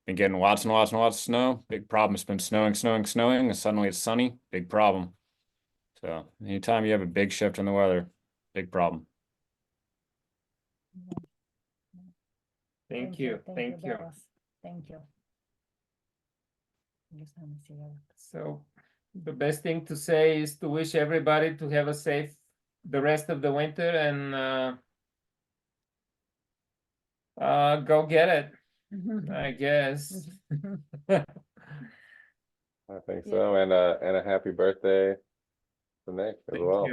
Been getting lots and lots of snow. Big problem. It's been snowing, and suddenly it's sunny. Big problem. So anytime you have a big shift in the weather, big problem. Thank you. Thank you. So the best thing to say is to wish everybody to have a safe the rest of the winter and go get it, I guess. I think so, and a happy birthday to Nick as well.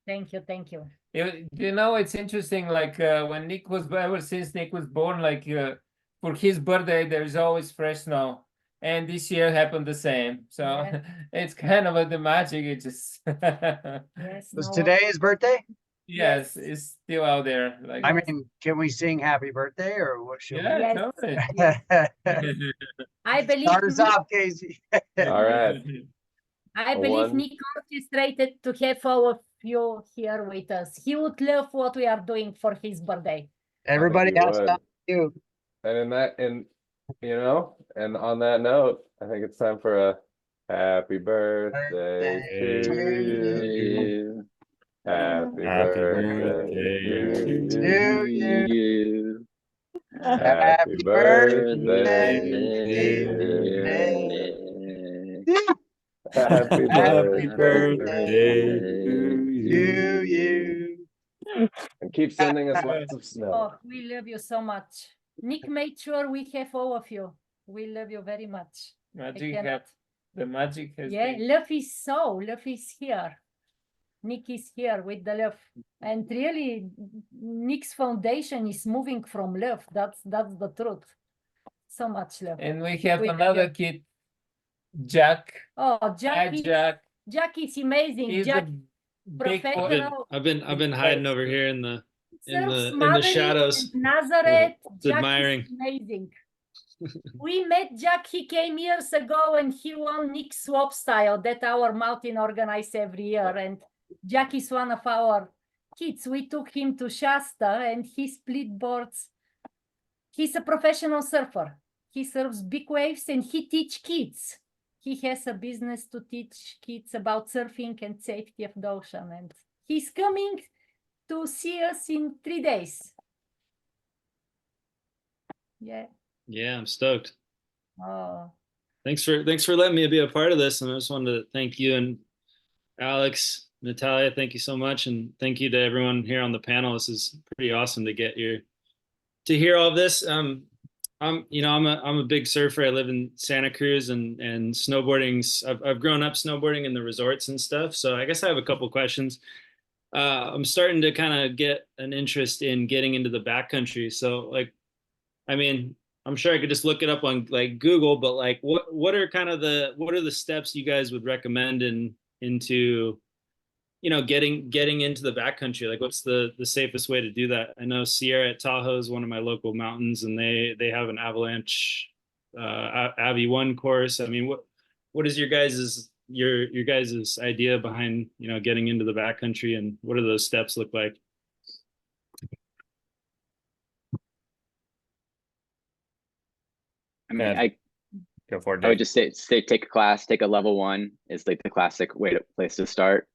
Thank you. You know, it's interesting, like when Nick was, ever since Nick was born, like for his birthday, there's always fresh snow. And this year happened the same. So Yeah. it's kind of the magic. It just Yes. Was today his birthday? yes, it's still out there. Like I mean, can we sing happy birthday or what should yeah, Yes. totally. I believe Start us off, Casey. All right. I believe One- Nick orchestrated to have all of you here with us. He would love what we are doing for his birthday. Everybody you has would. to you. And and on that note, I think it's time for a happy birthday to you. Happy birthday to you. Happy birthday to you. Happy birthday to you. And keep sending us lots of snow. Oh, we love you so much. Nick made sure we have all of you. We love you very much. Magic cannot- the magic has Yeah, been. love is so. Love is here. Nick is here with the love. And really, Nick's foundation is moving from love. That's the truth. So much love. And we have We- another kid, Jack. Oh, Hi, Jack Jack. is amazing. He's Jack, a big boy. professional. I've been hiding over here in the serves in the mothering shadows. in Nazareth. Jack admiring. is amazing. We met Jack. He came years ago and he won Nick Swap Style that our mountain organize every year. And Jack is one of our kids. We took him to Shasta and he split boards. He's a professional surfer. He surfs big waves and he teach kids. He has a business to teach kids about surfing and safety of the ocean. And he's coming to see us in 3 days. Yeah. Yeah, I'm stoked. Oh, Thanks for letting me be a part of this. And I just wanted to thank you and Alex, Natalia, thank you so much. And thank you to everyone here on the panel. This is pretty awesome to hear all of this. I'm a big surfer. I live in Santa Cruz and snowboarding's, I've grown up snowboarding in the resorts and stuff. So I guess I have a couple questions. I'm starting to kind of get an interest in getting into the backcountry. So I'm sure I could just look it up on like Google, but like what are the steps you guys would recommend into getting into the backcountry? Like what's the safest way to do that? I know Sierra at Tahoe is one of my local mountains and they have an Avalanche Avi 1 course. I mean, what is your guys' idea behind getting into the backcountry, and what do those steps look like? I mean, Go for it, I would Dave. just say take a class, take a level 1 is like the classic place to start.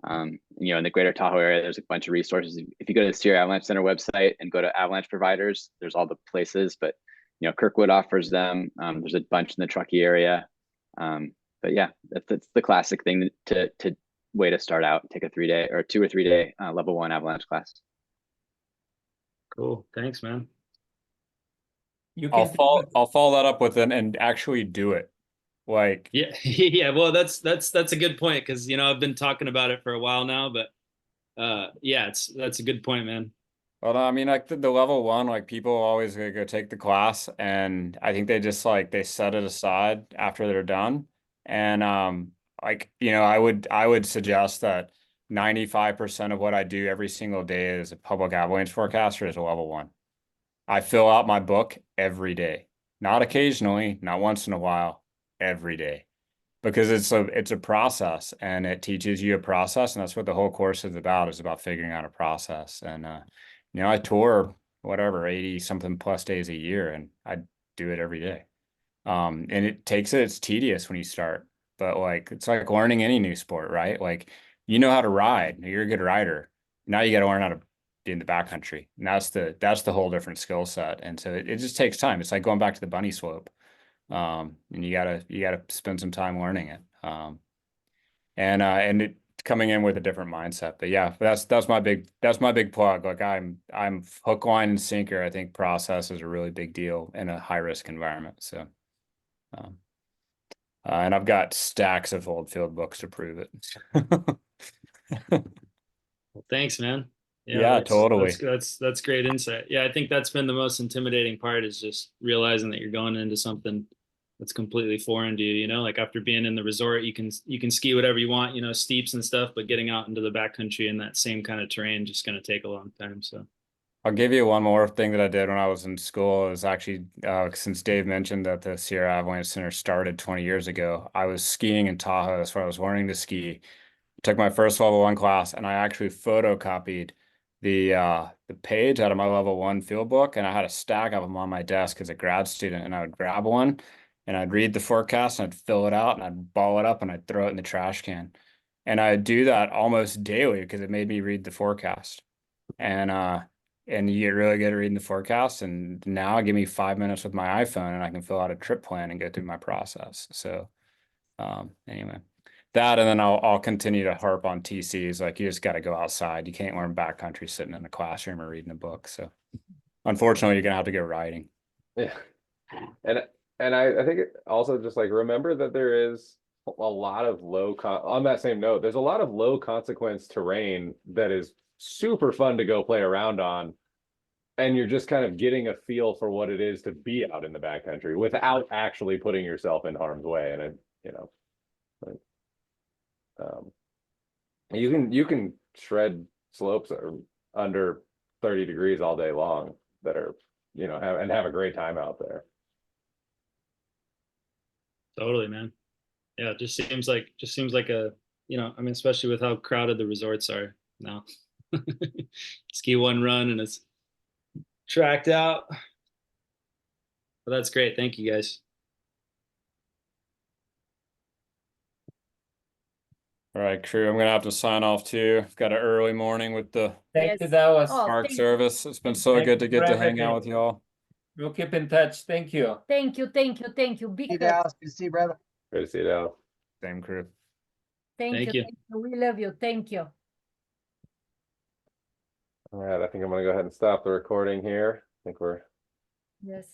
In the greater Tahoe area, there's a bunch of resources. If you go to the Sierra Avalanche Center website and go to Avalanche providers, there's all the places, but Kirkwood offers them. There's a bunch in the Truckee area. But yeah, that's the classic thing to way to start out. Take a 3-day or 2 or 3 day level 1 avalanche class. Cool. Thanks, man. You I'll can follow that up with an and actually do it. Like, Yeah, yeah. Well, that's a good point because I've been talking about it for a while now, but yeah, that's a good point, man. well, I mean, like the level 1, like people always go take the class, and I think they just like they set it aside after they're done. And like I would suggest that 95% of what I do every single day as a public avalanche forecaster is a level 1. I fill out my book every day, not occasionally, not once in a while, every day, because it's a process, and it teaches you a process, and that's what the whole course is about figuring out a process. And I tour whatever 80 something plus days a year, and I do it every day. And it's tedious when you start, but like it's like learning any new sport, right? Like you know how to ride, you're a good rider. Now you got to learn how to be in the backcountry, and that's the whole different skill set. And so it just takes time. It's like going back to the bunny slope. And you gotta spend some time learning it. And it coming in with a different mindset. But yeah, that's my big plug. Like I'm hook, line, and sinker. I think process is a really big deal in a high risk environment. So, and I've got stacks of old field books to prove it. Well, thanks, man. Yeah, totally. That's great insight. Yeah, I think that's been the most intimidating part, is just realizing that you're going into something that's completely foreign to you. Like after being in the resort, you can ski whatever you want, steeps and stuff, but getting out into the backcountry in that same kind of terrain just going to take a long time. So I'll give you one more thing that I did when I was in school. It was actually, since Dave mentioned that the Sierra Avalanche Center started 20 years ago, I was skiing in Tahoe. That's where I was learning to ski. Took my first level 1 class, and I actually photocopied the page out of my level 1 field book, and I had a stack of them on my desk as a grad student, and I would grab one and I'd read the forecast and I'd fill it out and I'd ball it up and I'd throw it in the trash can. And I'd do that almost daily because it made me read the forecast. And you get really good at reading the forecast. And now give me 5 minutes with my iPhone and I can fill out a trip plan and go through my process. So anyway, that, and then I'll continue to harp on TCs. Like you just got to go outside. You can't learn backcountry sitting in a classroom or reading a book. So unfortunately, you're gonna have to go riding. Yeah. And I think it also just like remember that there is a lot of on that same note, there's a lot of low consequence terrain that is super fun to go play around on. And you're just kind of getting a feel for what it is to be out in the backcountry without actually putting yourself in harm's way. And you can shred slopes that are under 30 degrees all day long that are, have a great time out there. Totally, man. Yeah, it just seems like a, especially with how crowded the resorts are now. Ski one run and it's tracked out. But that's great. Thank you, guys. All right, crew, I'm gonna have to sign off too. I've got an early morning with the Thank you, that was park service. It's been so good to get to hang out with y'all. We'll keep in touch. Thank you. Thank you. Big Hey, Dallas. Good to see you, brother. Great to see you, Dallas. Same crew. Thank you. We love you. Thank you. All right, I think I'm gonna go ahead and stop the recording here. I think we're Yes.